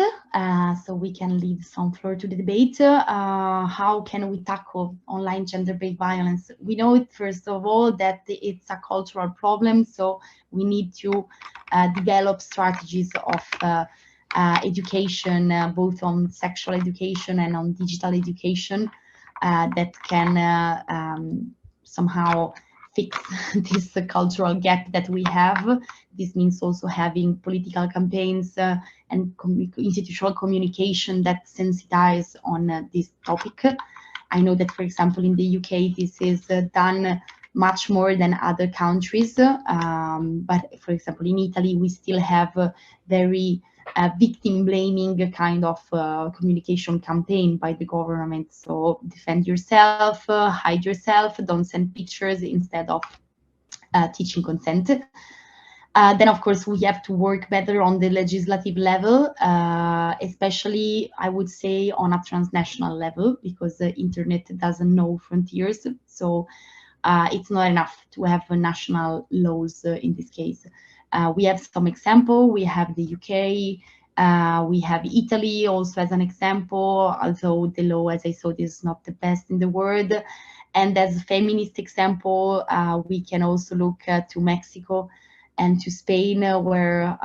so we can leave some floor to the debate. How can we tackle online gender-based violence? We know, first of all, that it's a cultural problem, so we need to develop strategies of education, both on sexual education and on digital education, that can somehow fix this cultural gap that we have. This means also having political campaigns and institutional communication that sensitize on this topic. I know that, for example, in the UK, this is done much more than other countries. But for example, in Italy, we still have a very victim blaming kind of communication campaign by the government. So defend yourself, hide yourself, don't send pictures, instead of teaching consent. Then, of course, we have to work better on the legislative level, especially, I would say, on a transnational level, because the internet doesn't know frontiers. So it's not enough to have national laws in this case. We have some example. We have the UK, we have Italy also as an example, although the law, as I said, is not the best in the world. And as a feminist example, we can also look to Mexico and to Spain, where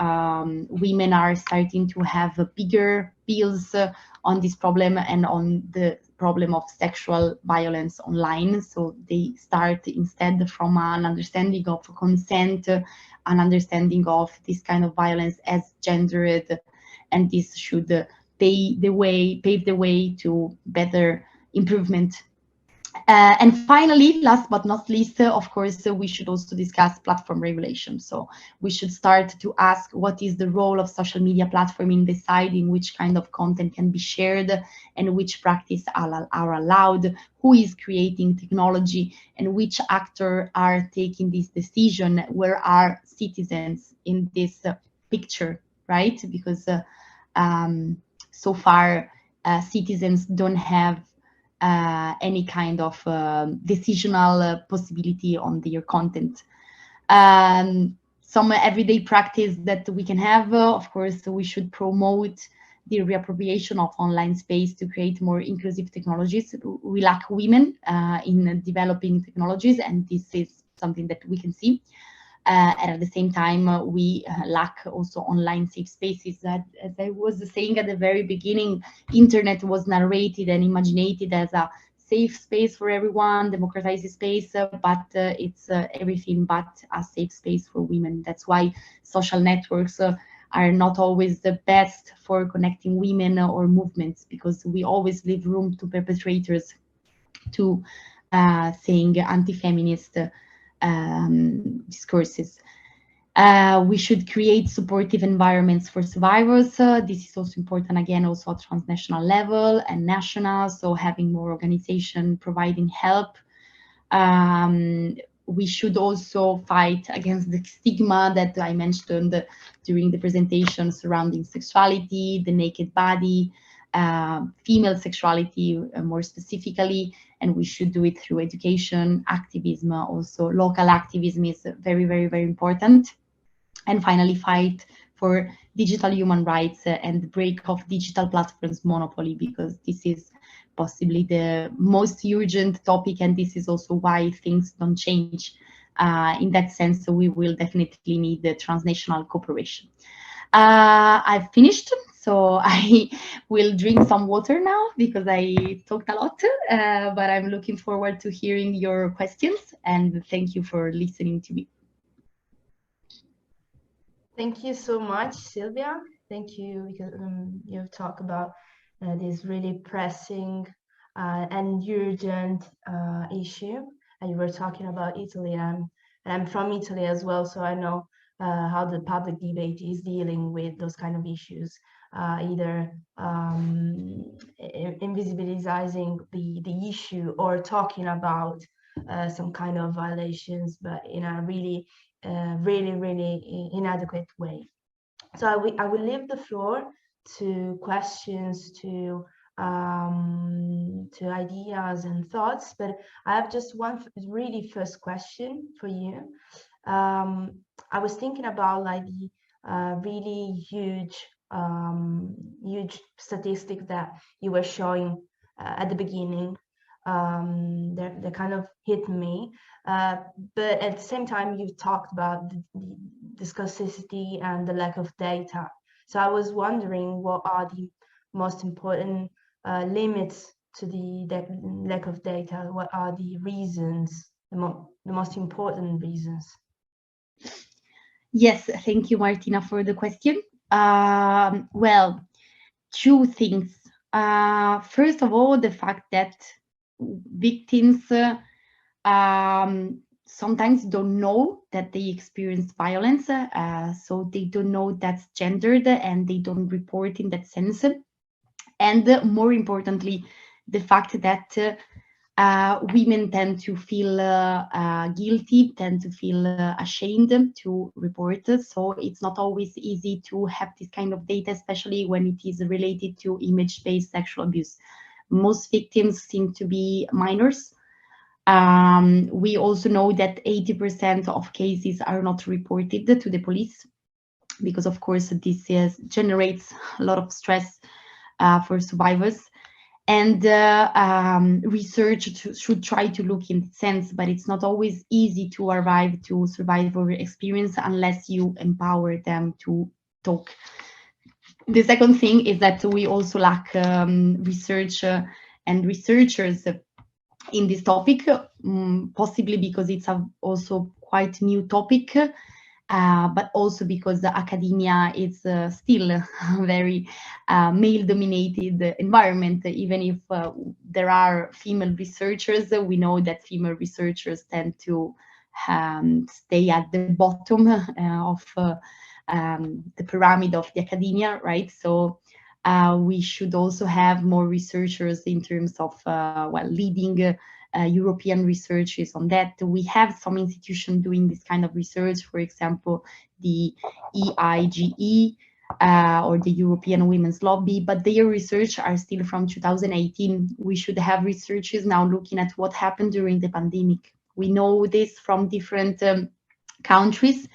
women are starting to have bigger bills on this problem and on the problem of sexual violence online. So they start instead from an understanding of consent, an understanding of this kind of violence as gendered, and this should pave the way to better improvement. And finally, last but not least, of course, we should also discuss platform regulation. So we should start to ask what is the role of social media platform in deciding which kind of content can be shared and which practice are allowed, who is creating technology, and which actors are taking this decision, where are citizens in this picture, right? Because so far, citizens don't have any kind of decisional possibility on their content. Some everyday practice that we can have, of course, we should promote the reappropriation of online space to create more inclusive technologies. We lack women in developing technologies, and this is something that we can see. And at the same time, we lack also online safe spaces. As I was saying at the very beginning, internet was narrated and imaginated as a safe space for everyone, democratized space, but it's everything but a safe space for women. That's why social networks are not always the best for connecting women or movements, because we always leave room to perpetrators to saying anti-feminist discourses. We should create supportive environments for survivors. This is also important, again, also at transnational level and national, so having more organization providing help. We should also fight against the stigma that I mentioned during the presentation surrounding sexuality, the naked body, female sexuality more specifically, and we should do it through education, activism, also local activism is very, very, very important. And finally, fight for digital human rights and the break of digital platforms monopoly, because this is possibly the most urgent topic, and this is also why things don't change. In that sense, we will definitely need the transnational cooperation. I've finished, so I will drink some water now because I talked a lot, but I'm looking forward to hearing your questions, and thank you for listening to me. Thank you so much, Silvia. Thank you, because you've talked about this really pressing and urgent issue. And you were talking about Italy, and I'm from Italy as well, so I know how the public debate is dealing with those kind of issues, either invisibilizing the issue or talking about some kind of violations, but in a really really inadequate way. So I will leave the floor to questions, to ideas and thoughts, but I have just one really first question for you. I was thinking about like the really huge statistics that you were showing at the beginning. They kind of hit me, but at the same time you talked about the scarcity and the lack of data. So I was wondering, what are the most important limits to the lack of data? What are the reasons, the most important reasons? Yes, thank you, Martina, for the question. Well, two things. First of all, the fact that victims sometimes don't know that they experience violence, so they don't know that's gendered and they don't report in that sense. And more importantly, the fact that women tend to feel guilty, tend to feel ashamed to report. So it's not always easy to have this kind of data, especially when it is related to image-based sexual abuse. Most victims seem to be minors. We also know that 80% of cases are not reported to the police, because of course this generates a lot of stress for survivors. And research should try to look in that sense, but it's not always easy to arrive to survivor experience unless you empower them to talk. The second thing is that we also lack research and researchers in this topic, possibly because it's also quite new topic. but also because the academia is still a very male-dominated environment. Even if there are female researchers, we know that female researchers tend to stay at the bottom of the pyramid of the academia, right? So we should also have more researchers in terms of leading European researches on that. We have some institutions doing this kind of research, for example, the EIGE or the European Women's Lobby, but their research are still from 2018. We should have researchers now looking at what happened during the pandemic. We know this from different countries,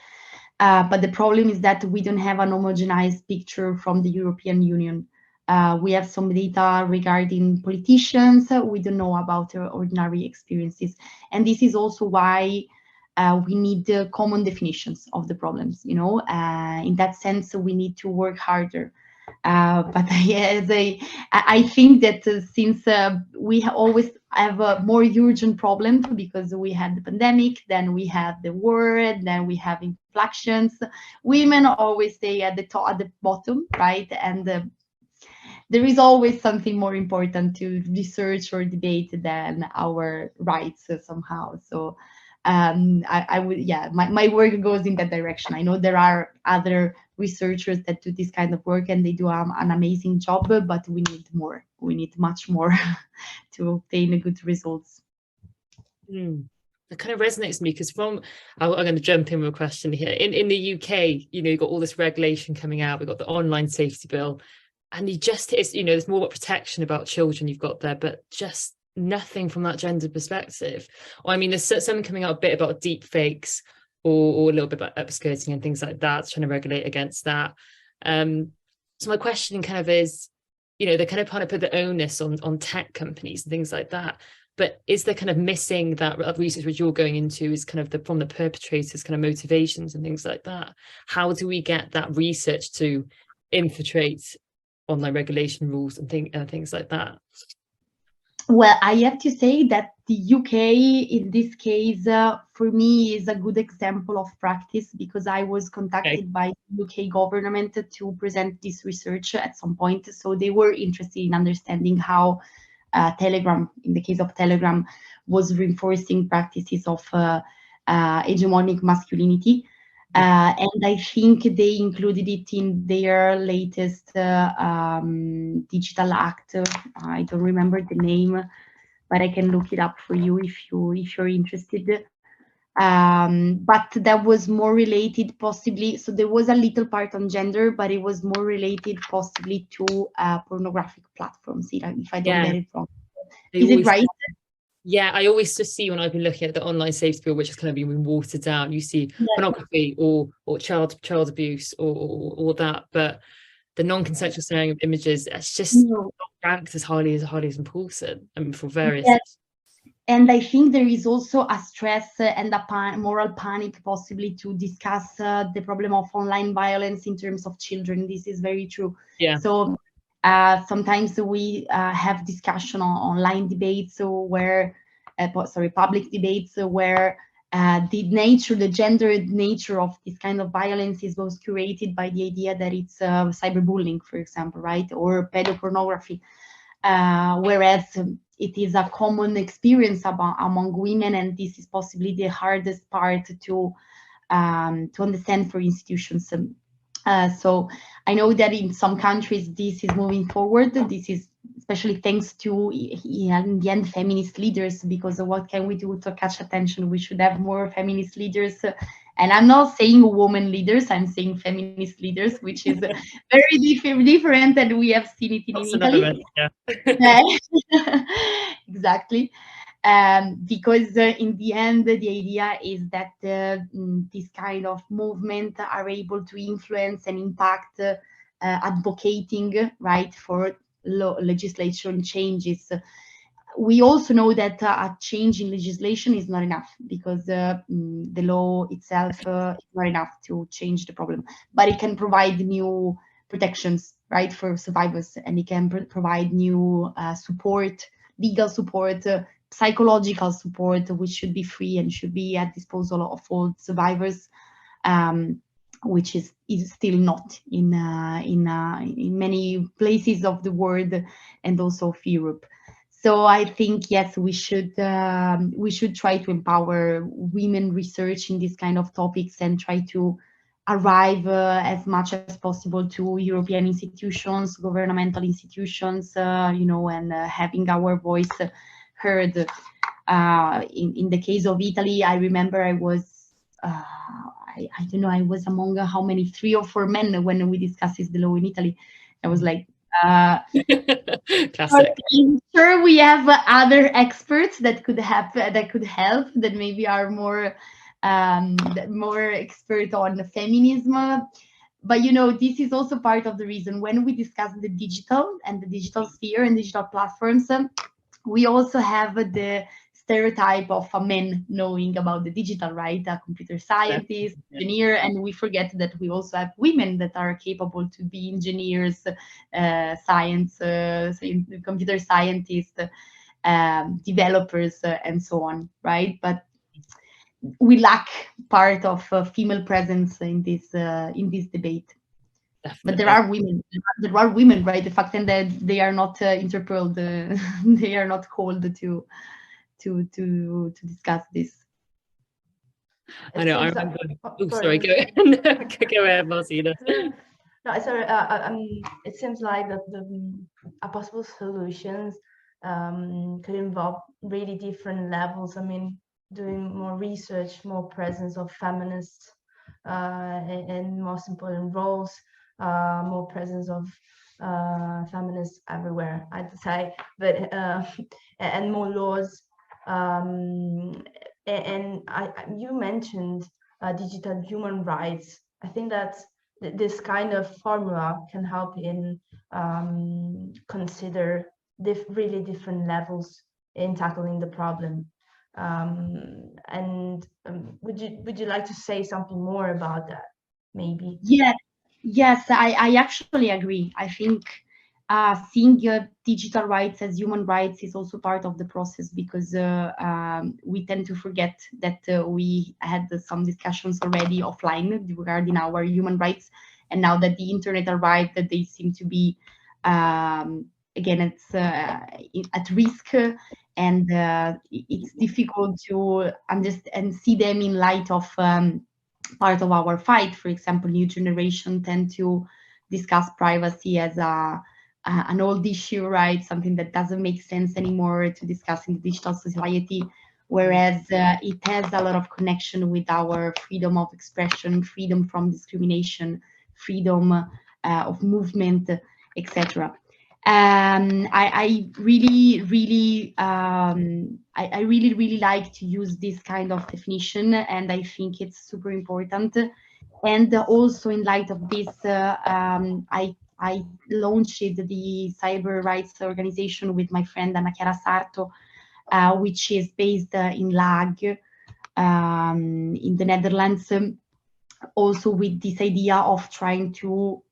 but the problem is that we don't have an homogenized picture from the European Union. We have some data regarding politicians. We don't know about their ordinary experiences. And this is also why we need common definitions of the problems, you know. In that sense, we need to work harder. But I think that since we always have a more urgent problem, because we had the pandemic, then we have the war, then we have inflections, women always stay at the top, at the bottom, right? And there is always something more important to research or debate than our rights somehow. So I would, yeah, my work goes in that direction. I know there are other researchers that do this kind of work and they do an amazing job, but we need more. We need much more to obtain good results. It kind of resonates with me because I'm going to jump in with a question here. In the UK, you know, you've got all this regulation coming out. We've got the online safety bill, and there's more about protection about children you've got there, but just nothing from that gender perspective. Or, I mean, there's something coming out a bit about deep fakes or a little bit about upskirting and things like that, trying to regulate against that. So my question kind of is, you know, they're kind of put the onus on tech companies and things like that. But is there kind of missing that research which you're going into is kind of from the perpetrators' kind of motivations and things like that? How do we get that research to infiltrate online regulation rules and things like that? Well, I have to say that the UK, in this case, for me, is a good example of practice, because I was contacted by the UK government to present this research at some point. So they were interested in understanding how Telegram, in the case of Telegram, was reinforcing practices of hegemonic masculinity. And I think they included it in their latest digital act. I don't remember the name, but I can look it up for you if you're interested. But that was more related possibly, so there was a little part on gender, but it was more related possibly to pornographic platforms, if I don't get it wrong. Is it right? Yeah, I always just see when I've been looking at the online safety bill, which has kind of been watered down, you see pornography or child abuse or that, but the non-consensual sharing of images, it's just not ranked as highly as important. I mean, for various. Yes. And I think there is also a stress and a moral panic possibly to discuss the problem of online violence in terms of children. This is very true. Yeah. So sometimes we have discussion on online debates where, public debates where the gendered nature of this kind of violence was curated by the idea that it's cyberbullying, for example, right, or pedopornography, whereas it is a common experience among women, and this is possibly the hardest part to understand for institutions. So I know that in some countries this is moving forward. This is especially thanks to, in the end, feminist leaders, because what can we do to catch attention? We should have more feminist leaders. And I'm not saying women leaders, I'm saying feminist leaders, which is very different, and we have seen it in Italy. Yeah. Exactly. Because in the end, the idea is that this kind of movement are able to influence and impact advocating, right, for legislation changes. We also know that a change in legislation is not enough, because the law itself is not enough to change the problem, but it can provide new protections, right, for survivors, and it can provide new support, legal support, psychological support, which should be free and should be at disposal of all survivors. which is still not in many places of the world and also of Europe. So I think, yes, we should try to empower women research in this kind of topics and try to arrive as much as possible to European institutions, governmental institutions, and having our voice heard. In the case of Italy, I remember I was, I don't know, I was among how many, 3 or 4 men when we discussed the law in Italy. I was like, classic. I'm sure we have other experts that could help, that maybe are more expert on feminism. But this is also part of the reason when we discuss the digital and the digital sphere and digital platforms, we also have the stereotype of a man knowing about the digital, right? A computer scientist, engineer, and we forget that we also have women that are capable to be engineers, science, computer scientists, developers, and so on, right? But we lack part of female presence in this debate. Definitely. But there are women, right? The fact that they are not interpelled, they are not called to discuss this. I know. I remember. Sorry. Go ahead, Martina. No, sorry. It seems like that the possible solutions could involve really different levels. I mean, doing more research, more presence of feminists, and most important roles, more presence of feminists everywhere, I'd say, but and more laws. And you mentioned digital human rights. I think that this kind of formula can help in consider really different levels in tackling the problem. Would you like to say something more about that, maybe? Yes, I actually agree. I think seeing digital rights as human rights is also part of the process, because we tend to forget that we had some discussions already offline regarding our human rights, and now that the internet arrived, that they seem to be again, it's at risk, and it's difficult to understand and see them in light of part of our fight. For example, new generation tend to discuss privacy as an old issue, right? Something that doesn't make sense anymore to discuss in the digital society, whereas it has a lot of connection with our freedom of expression, freedom from discrimination, freedom of movement, etc. I really like to use this kind of definition, and I think it's super important. And also in light of this, I launched the cyber rights organization with my friend Anna Chiara Sarto, which is based in La Hague, in the Netherlands, also with this idea of trying to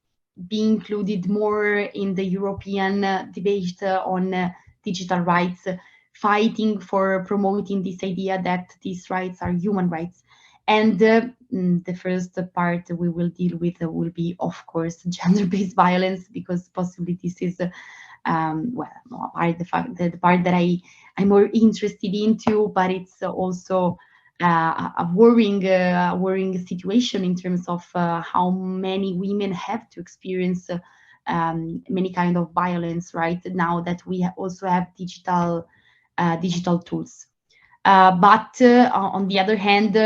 be included more in the European debate on digital rights, fighting for promoting this idea that these rights are human rights. And the first part we will deal with will be, of course, gender-based violence, because possibly this is the part that I'm more interested into, but it's also a worrying situation in terms of how many women have to experience many kind of violence right now that we also have digital tools. But on the other hand,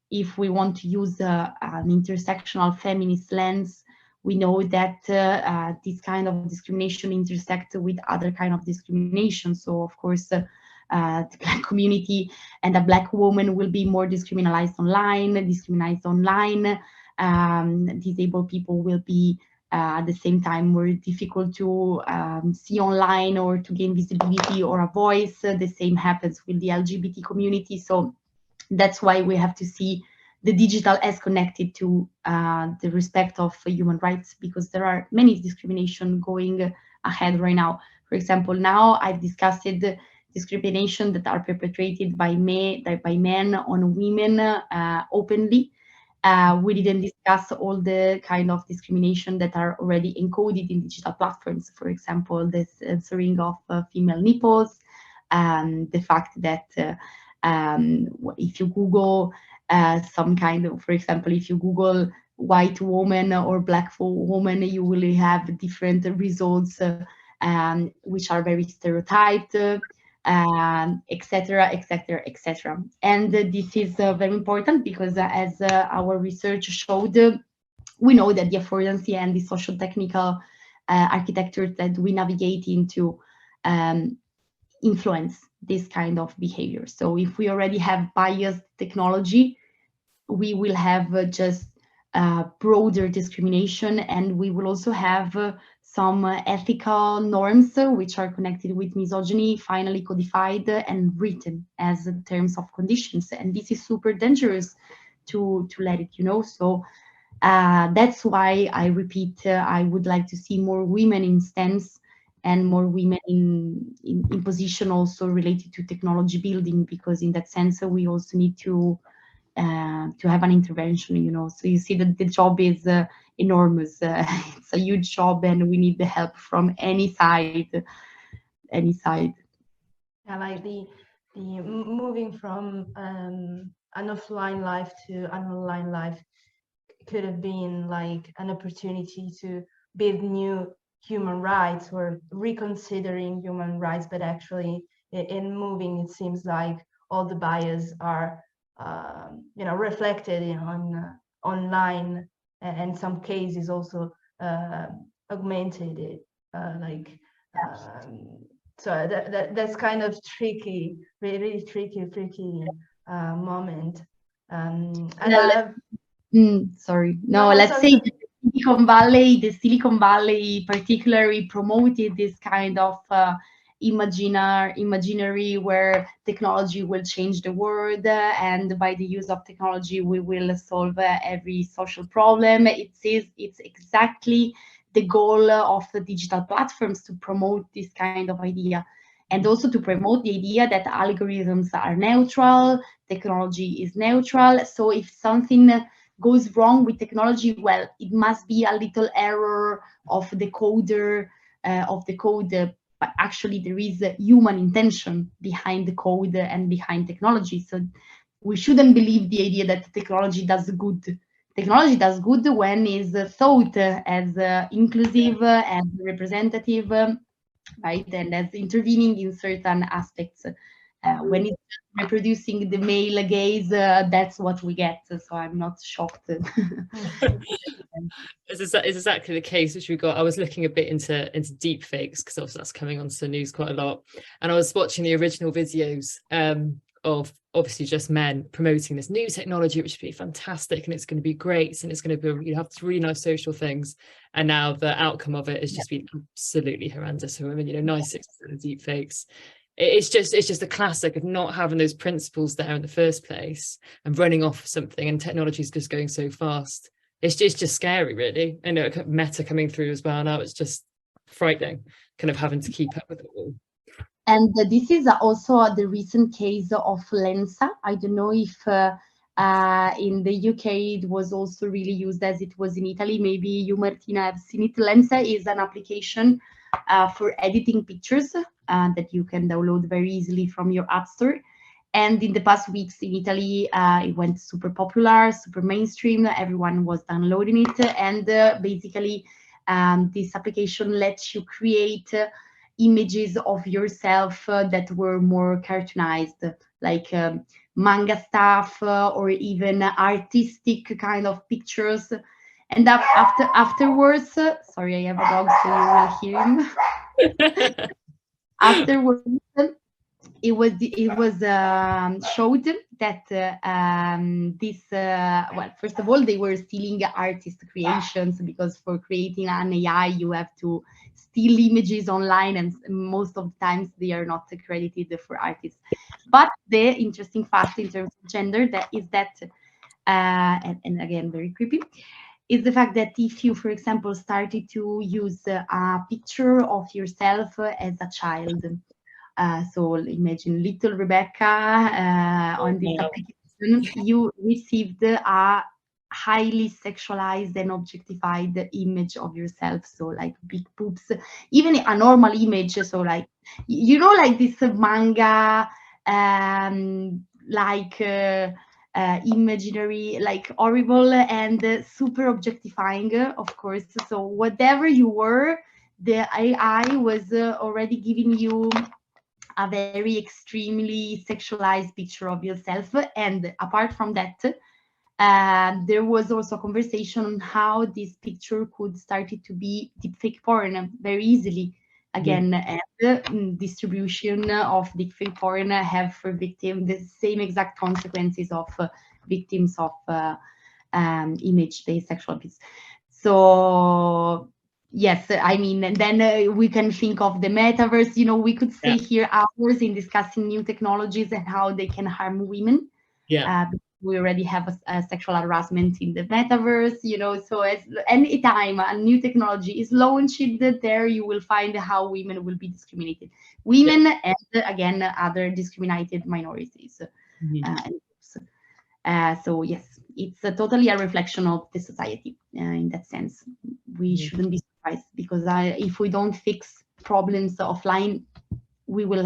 if we want to use an intersectional feminist lens, we know that this kind of discrimination intersects with other kind of discrimination. So, of course, the Black community and a Black woman will be more discriminated online. Disabled people will be at the same time more difficult to see online or to gain visibility or a voice. The same happens with the LGBT community. So that's why we have to see the digital as connected to the respect of human rights, because there are many discrimination going ahead right now. For example, now I've discussed discrimination that are perpetrated by men on women openly. We didn't discuss all the kind of discrimination that are already encoded in digital platforms. For example, the censoring of female nipples, the fact that if you Google some kind of, for example, if you Google white woman or black woman, you will have different results which are very stereotyped, etc., etc., etc. And this is very important because as our research showed, we know that the affordancy and the social technical architecture that we navigate into influence this kind of behavior. So if we already have biased technology, we will have just broader discrimination, and we will also have some ethical norms which are connected with misogyny finally codified and written as terms of conditions. And this is super dangerous to let it, So that's why I repeat, I would like to see more women in STEMs and more women in position also related to technology building, because in that sense we also need to have an intervention, So you see that the job is enormous. It's a huge job, and we need the help from any side. Yeah, like the moving from an offline life to an online life could have been like an opportunity to build new human rights or reconsidering human rights, but actually in moving, it seems like all the bias are reflected on online, and some cases also augmented so that's kind of tricky, really tricky moment. Sorry. No, let's say the Silicon Valley particularly promoted this kind of imaginary where technology will change the world, and by the use of technology we will solve every social problem. It's exactly the goal of the digital platforms, to promote this kind of idea, and also to promote the idea that algorithms are neutral, technology is neutral. So if something goes wrong with technology, well, it must be a little error of the coder of the code, but actually there is a human intention behind the code and behind technology. So we shouldn't believe the idea that technology does good. Technology does good when is thought as inclusive and representative, right, and as intervening in certain aspects. When it's reproducing the male gaze, that's what we get. So I'm not shocked. It's exactly the case which we got. I was looking a bit into deep fakes, because obviously that's coming onto the news quite a lot, and I was watching the original videos of obviously just men promoting this new technology, which would be fantastic and it's going to be great and it's going to be, have really nice social things, and now the outcome of it has just been absolutely horrendous for women. 96% of deep fakes. It's just a classic of not having those principles there in the first place and running off something, and technology is just going so fast. It's just scary, really. I know Meta coming through as well now. It's just frightening, kind of having to keep up with it all. And this is also the recent case of Lensa. I don't know if in the UK it was also really used as it was in Italy. Maybe you, Martina, have seen it. Lensa is an application for editing pictures that you can download very easily from your app store. And in the past weeks in Italy, it went super popular, super mainstream. Everyone was downloading it. And basically, this application lets you create images of yourself that were more cartoonized, like manga stuff or even artistic kind of pictures. And afterwards, sorry, I have a dog, so you will hear him. Afterwards, it was showed that this well, first of all, they were stealing artist creations, because for creating an AI you have to steal images online, and most of the times they are not credited for artists. But the interesting fact in terms of gender is that and again very creepy, is the fact that if you, for example, started to use a picture of yourself as a child, so imagine little Rebecca on this application, you received a highly sexualized and objectified image of yourself, so like big boobs, even a normal image, so like, you know, like this manga like imaginary, like horrible and super objectifying, of course. So whatever you were, the AI was already giving you a very extremely sexualized picture of yourself. And apart from that, there was also a conversation on how this picture could start to be deepfake porn very easily. Again, and the distribution of deepfake porn have for victims the same exact consequences of victims of image-based sexual abuse. So yes, I mean, and then we can think of the metaverse. You know, we could stay here hours in discussing new technologies and how they can harm women. We already have a sexual harassment in the metaverse, you know, so as any time a new technology is launched, there you will find how women will be discriminated. Women and again, other discriminated minorities. So yes, it's totally a reflection of the society in that sense. We shouldn't be surprised, because if we don't fix problems offline, we will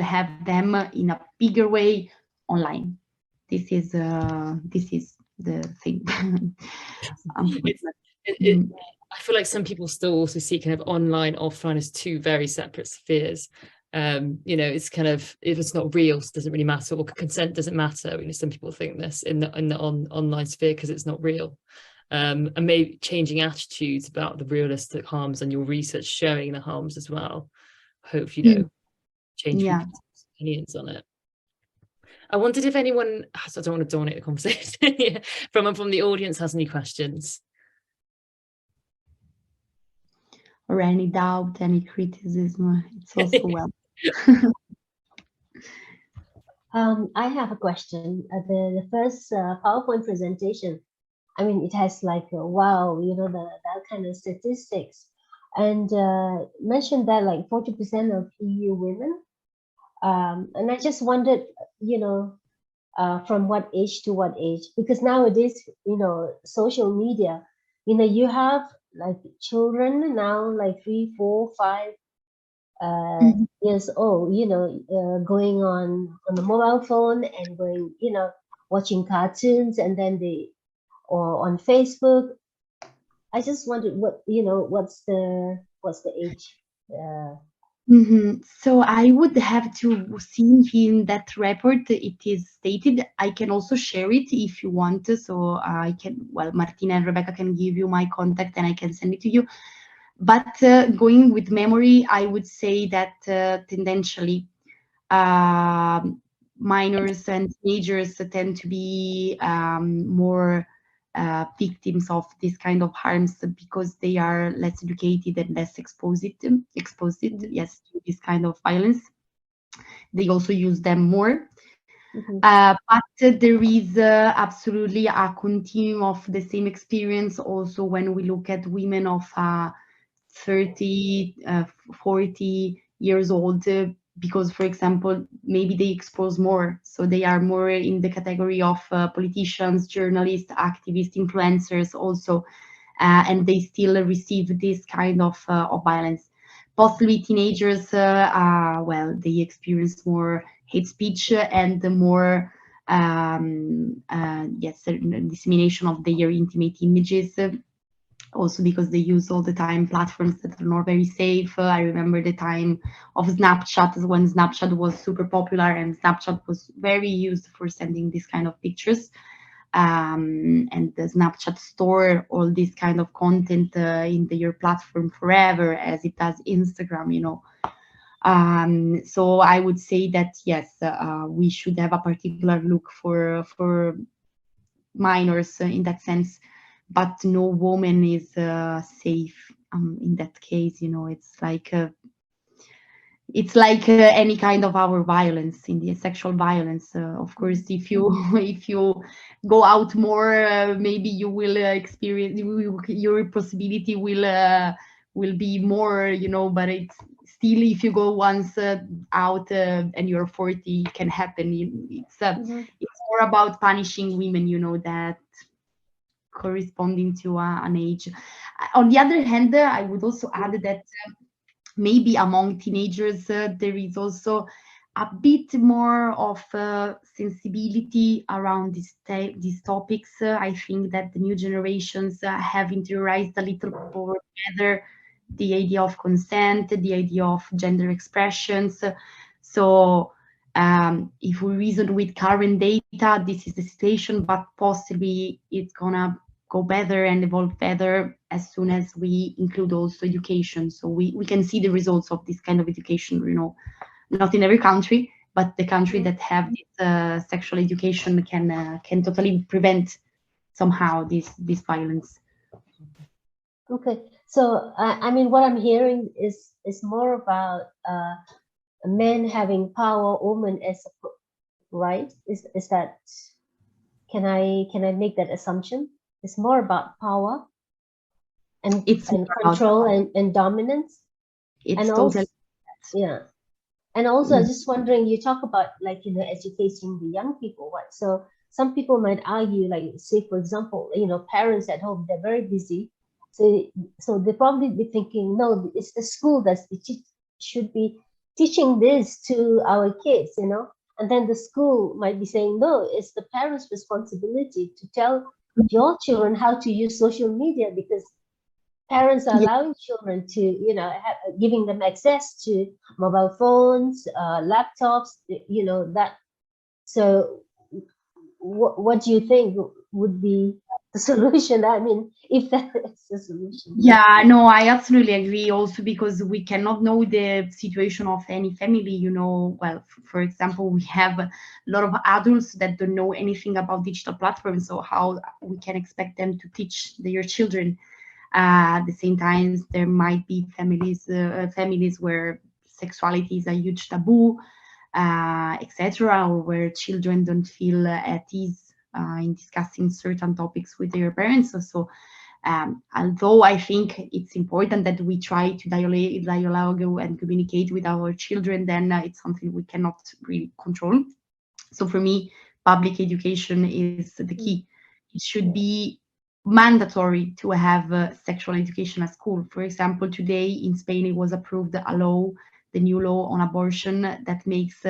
have them in a bigger way online. This is the thing. I feel like some people still also see kind of online, offline as two very separate spheres. You know, it's kind of, if it's not real, it doesn't really matter, or consent doesn't matter. You know, some people think this in the online sphere because it's not real. And maybe changing attitudes about the realistic harms, and your research showing the harms as well. Hope, you know, change people's opinions on it. I wondered if anyone, I don't want to dominate the conversation, from the audience has any questions. Or any doubt, any criticism, it's also well. I have a question. The first PowerPoint presentation, I mean, it has like, wow, you know, that kind of statistics. And mentioned that like 40% of EU women. And I just wondered, you know, from what age to what age? Because nowadays, you know, social media, you know, you have like children now, like 3, 4, 5 years old, you know, going on the mobile phone and going, you know, watching cartoons, and then or on Facebook. I just wondered what, you know, what's the age? So I would have to see in that report, it is stated. I can also share it if you want. So I can, well, Martina and Rebecca can give you my contact and I can send it to you. But going with memory, I would say that tendentially minors and teenagers tend to be more victims of this kind of harms, because they are less educated and less exposed yes, to this kind of violence. They also use them more. But there is absolutely a continuum of the same experience also when we look at women of 30, 40 years old, because, for example, maybe they expose more. So they are more in the category of politicians, journalists, activists, influencers also, and they still receive this kind of violence. Possibly teenagers, well, they experience more hate speech and more, yes, dissemination of their intimate images. Also because they use all the time platforms that are not very safe. I remember the time of Snapchat, when Snapchat was super popular, and Snapchat was very used for sending this kind of pictures. And the Snapchat store all this kind of content in your platform forever, as it does Instagram, you know. So I would say that yes, we should have a particular look for minors in that sense. But no woman is safe in that case, you know. It's like any kind of our violence, in the sexual violence. Of course, if you go out more, maybe you will experience, your possibility will be more, you know. But it's still, if you go once out and you're 40, it can happen. It's more about punishing women, you know, that corresponding to an age. On the other hand, I would also add that maybe among teenagers there is also a bit more of sensibility around these topics. I think that the new generations have interiorized a little more better the idea of consent, the idea of gender expressions. So if we reason with current data, this is the situation, but possibly it's gonna go better and evolve better as soon as we include also education. So we can see the results of this kind of education, you know, not in every country, but the country that have this sexual education can totally prevent somehow this violence. Okay, so I mean, what I'm hearing is more about men having power, women as right. Is that, can I make that assumption? It's more about power and control and dominance. It's and totally also, yeah. And also, I was just wondering, you talk about, like, you know, educating the young people, right? So some people might argue, like, say, for example, you know, parents at home, they're very busy. So they probably be thinking, no, it's the school that should be teaching this to our kids, you know? And then the school might be saying, no, it's the parents' responsibility to tell your children how to use social media, because parents are allowing children to, you know, giving them access to mobile phones, laptops, you know, that. So what do you think would be the solution? I mean, if that is the solution. Yeah, no, I absolutely agree also, because we cannot know the situation of any family, you know. Well, for example, we have a lot of adults that don't know anything about digital platforms, so how we can expect them to teach their children? At the same time, there might be families where sexuality is a huge taboo, etc., or where children don't feel at ease in discussing certain topics with their parents. So although I think it's important that we try to dialogue and communicate with our children, then it's something we cannot really control. So for me, public education is the key. It should be mandatory to have sexual education at school. For example, today in Spain, it was approved the new law on abortion that makes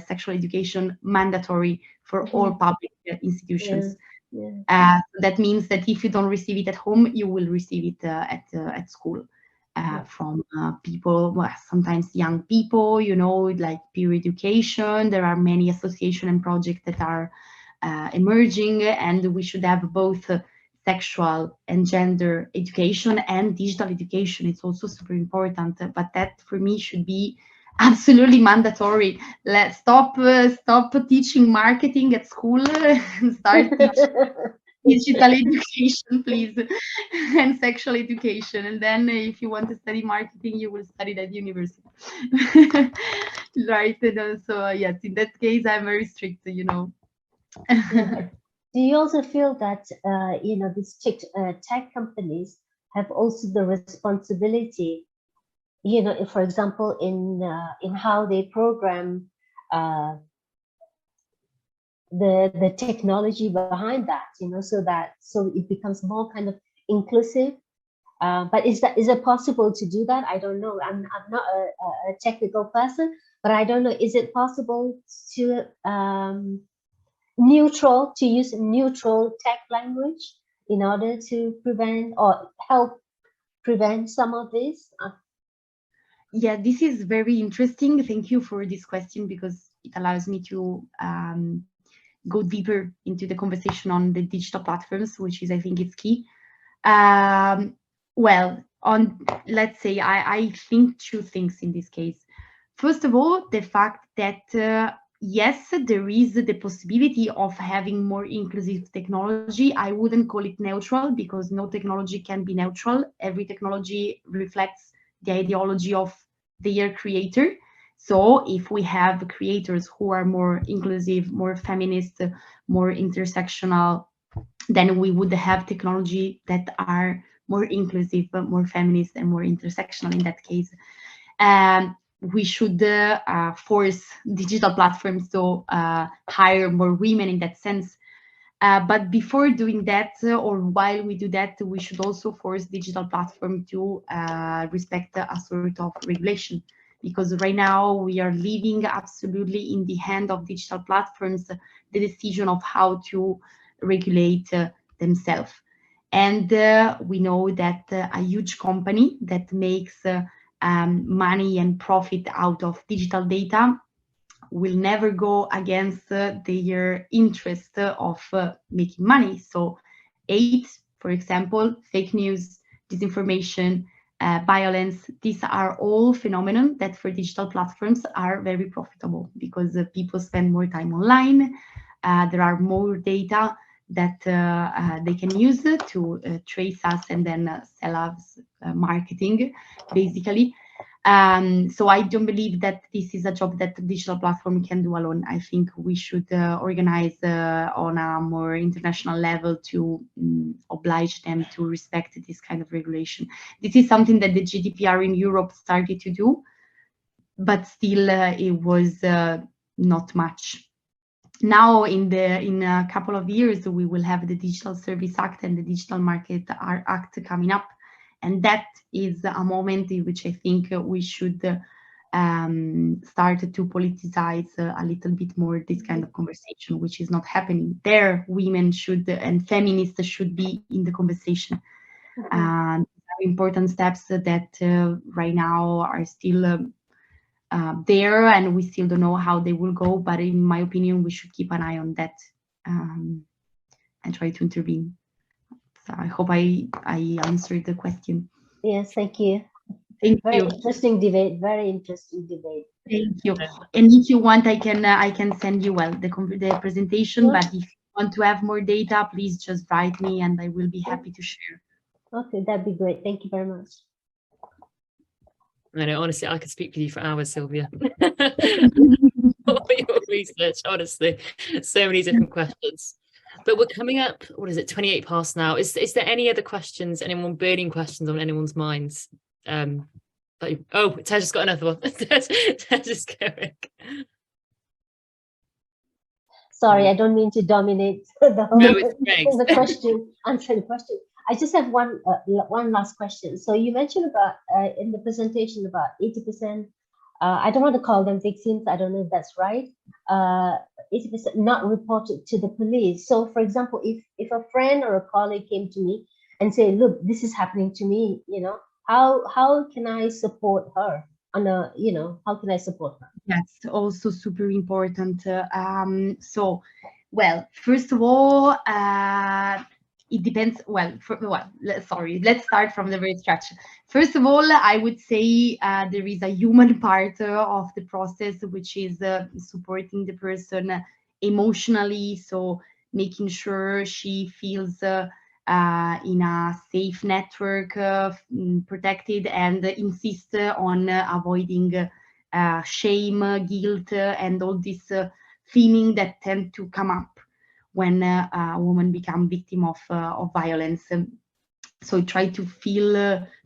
sexual education mandatory for all public institutions. That means that if you don't receive it at home, you will receive it at school from people, well, sometimes young people, you know, like peer education. There are many associations and projects that are emerging, and we should have both sexual and gender education and digital education. It's also super important, but that for me should be absolutely mandatory. Let's stop teaching marketing at school and start teaching digital education, please, and sexual education. And then if you want to study marketing, you will study that at university. Right. And so yes, in that case, I'm very strict, you know. Do you also feel that you know, these tech companies have also the responsibility, you know, for example, in how they program the technology behind that, you know, so it becomes more kind of inclusive? But is it possible to do that? I don't know. I'm not a technical person, but I don't know. Is it possible to use neutral tech language in order to prevent or help prevent some of this? Yeah, this is very interesting. Thank you for this question, because it allows me to go deeper into the conversation on the digital platforms, which is, I think, it's key. Well, let's say I think two things in this case. First of all, the fact that yes, there is the possibility of having more inclusive technology. I wouldn't call it neutral, because no technology can be neutral. Every technology reflects the ideology of their creator. So if we have creators who are more inclusive, more feminist, more intersectional, then we would have technology that are more inclusive, more feminist, and more intersectional in that case. We should force digital platforms to hire more women in that sense. But before doing that, or while we do that, we should also force digital platform to respect a sort of regulation, because right now we are leaving absolutely in the hand of digital platforms the decision of how to regulate themselves. And we know that a huge company that makes money and profit out of digital data will never go against their interest of making money. So hate, for example, fake news, disinformation, violence, these are all phenomena that for digital platforms are very profitable, because people spend more time online. There are more data that they can use to trace us and then sell us marketing, basically. So I don't believe that this is a job that the digital platform can do alone. I think we should organize on a more international level to oblige them to respect this kind of regulation. This is something that the GDPR in Europe started to do, but still it was not much. Now in a couple of years, we will have the Digital Service Act and the Digital Market Act coming up. And that is a moment in which I think we should start to politicize a little bit more this kind of conversation, which is not happening. There, women should and feminists should be in the conversation. Important steps that right now are still there, and we still don't know how they will go. But in my opinion, we should keep an eye on that and try to intervene. So I hope I answered the question. Yes, thank you. Thank very you. Interesting debate. Very interesting debate. Thank you. And if you want, I can send you the presentation. But if you want to have more data, please just write me, and I will be happy to share. Okay, that'd be great. Thank you very much. I know, honestly, I could speak with you for hours, Silvia. All your research, honestly, so many different questions. But we're coming up, what is it, 28 past now. Is there any other questions, burning questions on anyone's minds? Oh, Tej got another one. Tej is going. Sorry, I don't mean to dominate the whole the question, answering the question. I just have one last question. So you mentioned about in the presentation about 80%. I don't want to call them victims. I don't know if that's right. 80% not reported to the police. So, for example, if a friend or a colleague came to me and say, "Look, this is happening to me," how can I support her? How can I support her? That's also super important. So, well, first of all, it depends. Let's start from the very scratch. First of all, I would say there is a human part of the process, which is supporting the person emotionally. So making sure she feels in a safe network, protected, and insist on avoiding shame, guilt, and all this feeling that tend to come up when a woman becomes victim of violence. So try to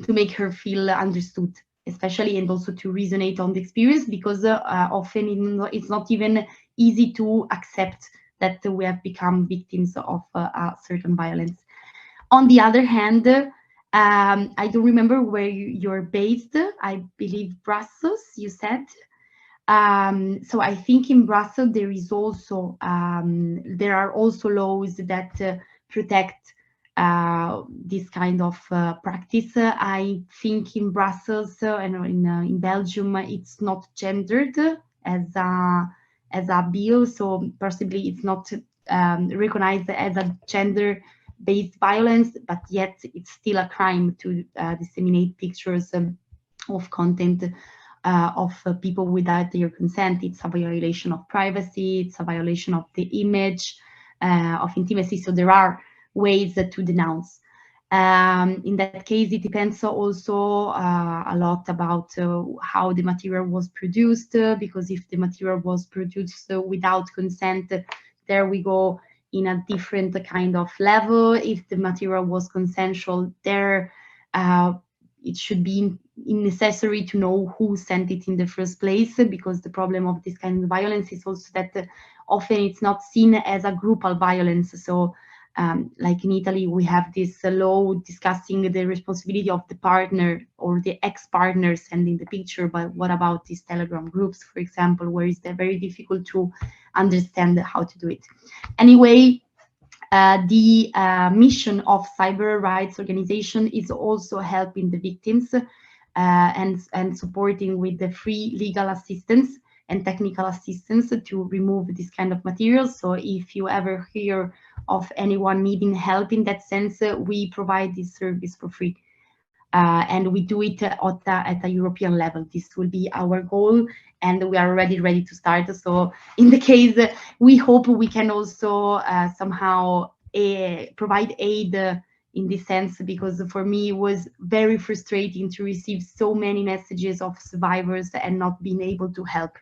make her feel understood, especially, and also to resonate on the experience, because often it's not even easy to accept that we have become victims of a certain violence. On the other hand, I don't remember where you're based. I believe Brussels, you said. So I think in Brussels there is also there are also laws that protect this kind of practice. I think in Brussels and in Belgium it's not gendered as a bill, so possibly it's not recognized as a gender-based violence, but yet it's still a crime to disseminate pictures of content of people without their consent. It's a violation of privacy, it's a violation of the image of intimacy. So there are ways to denounce. In that case, it depends also a lot about how the material was produced, because if the material was produced without consent, there we go in a different kind of level. If the material was consensual, there it should be necessary to know who sent it in the first place, because the problem of this kind of violence is also that often it's not seen as a groupal violence. So like in Italy, we have this law discussing the responsibility of the partner or the ex-partner sending the picture, but what about these Telegram groups, for example, where it's very difficult to understand how to do it. Anyway, the mission of cyber rights organization is also helping the victims and supporting with the free legal assistance and technical assistance to remove this kind of materials. So if you ever hear of anyone needing help in that sense, we provide this service for free. And we do it at a European level. This will be our goal, and we are already ready to start. So in the case, we hope we can also somehow provide aid in this sense, because for me it was very frustrating to receive so many messages of survivors and not being able to help.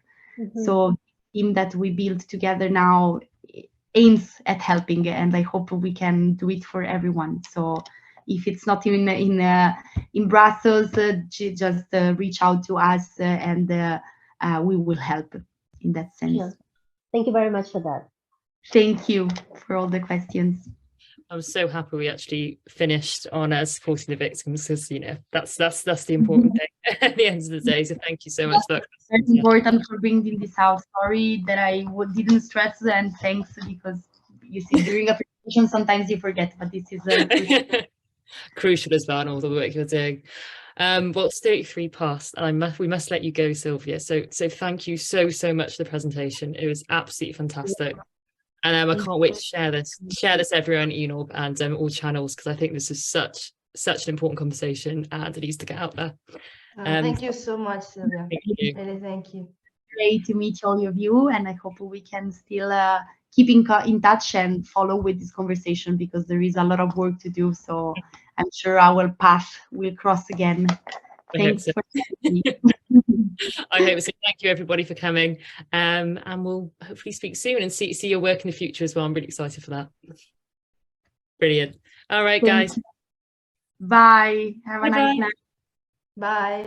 So the team that we built together now aims at helping, and I hope we can do it for everyone. So if it's not in Brussels, just reach out to us, and we will help in that sense. Sure. Thank you very much for that. Thank you for all the questions. I'm so happy we actually finished on supporting the victims, because that's the important thing at the end of the day. So thank you so much for that. Very important for bringing this out. Sorry that I didn't stress, and thanks, because you see during a presentation sometimes you forget, but this is crucial as well, and all the work you're doing. Well, it's 33 past, and we must let you go, Silvia. So thank you so much for the presentation. It was absolutely fantastic. And I can't wait to share this everywhere on ENORB and all channels, because I think this is such an important conversation, and it needs to get out there. Thank you so much, Silvia. Thank you. Really, thank you. Great to meet all of you, and I hope we can still keep in touch and follow with this conversation, because there is a lot of work to do. So I'm sure our path will cross again. Thanks for having me. I hope so. Thank you everybody for coming, and we'll hopefully speak soon and see your work in the future as well. I'm really excited for that. Brilliant. All right, guys. Bye. Have a nice night. Bye.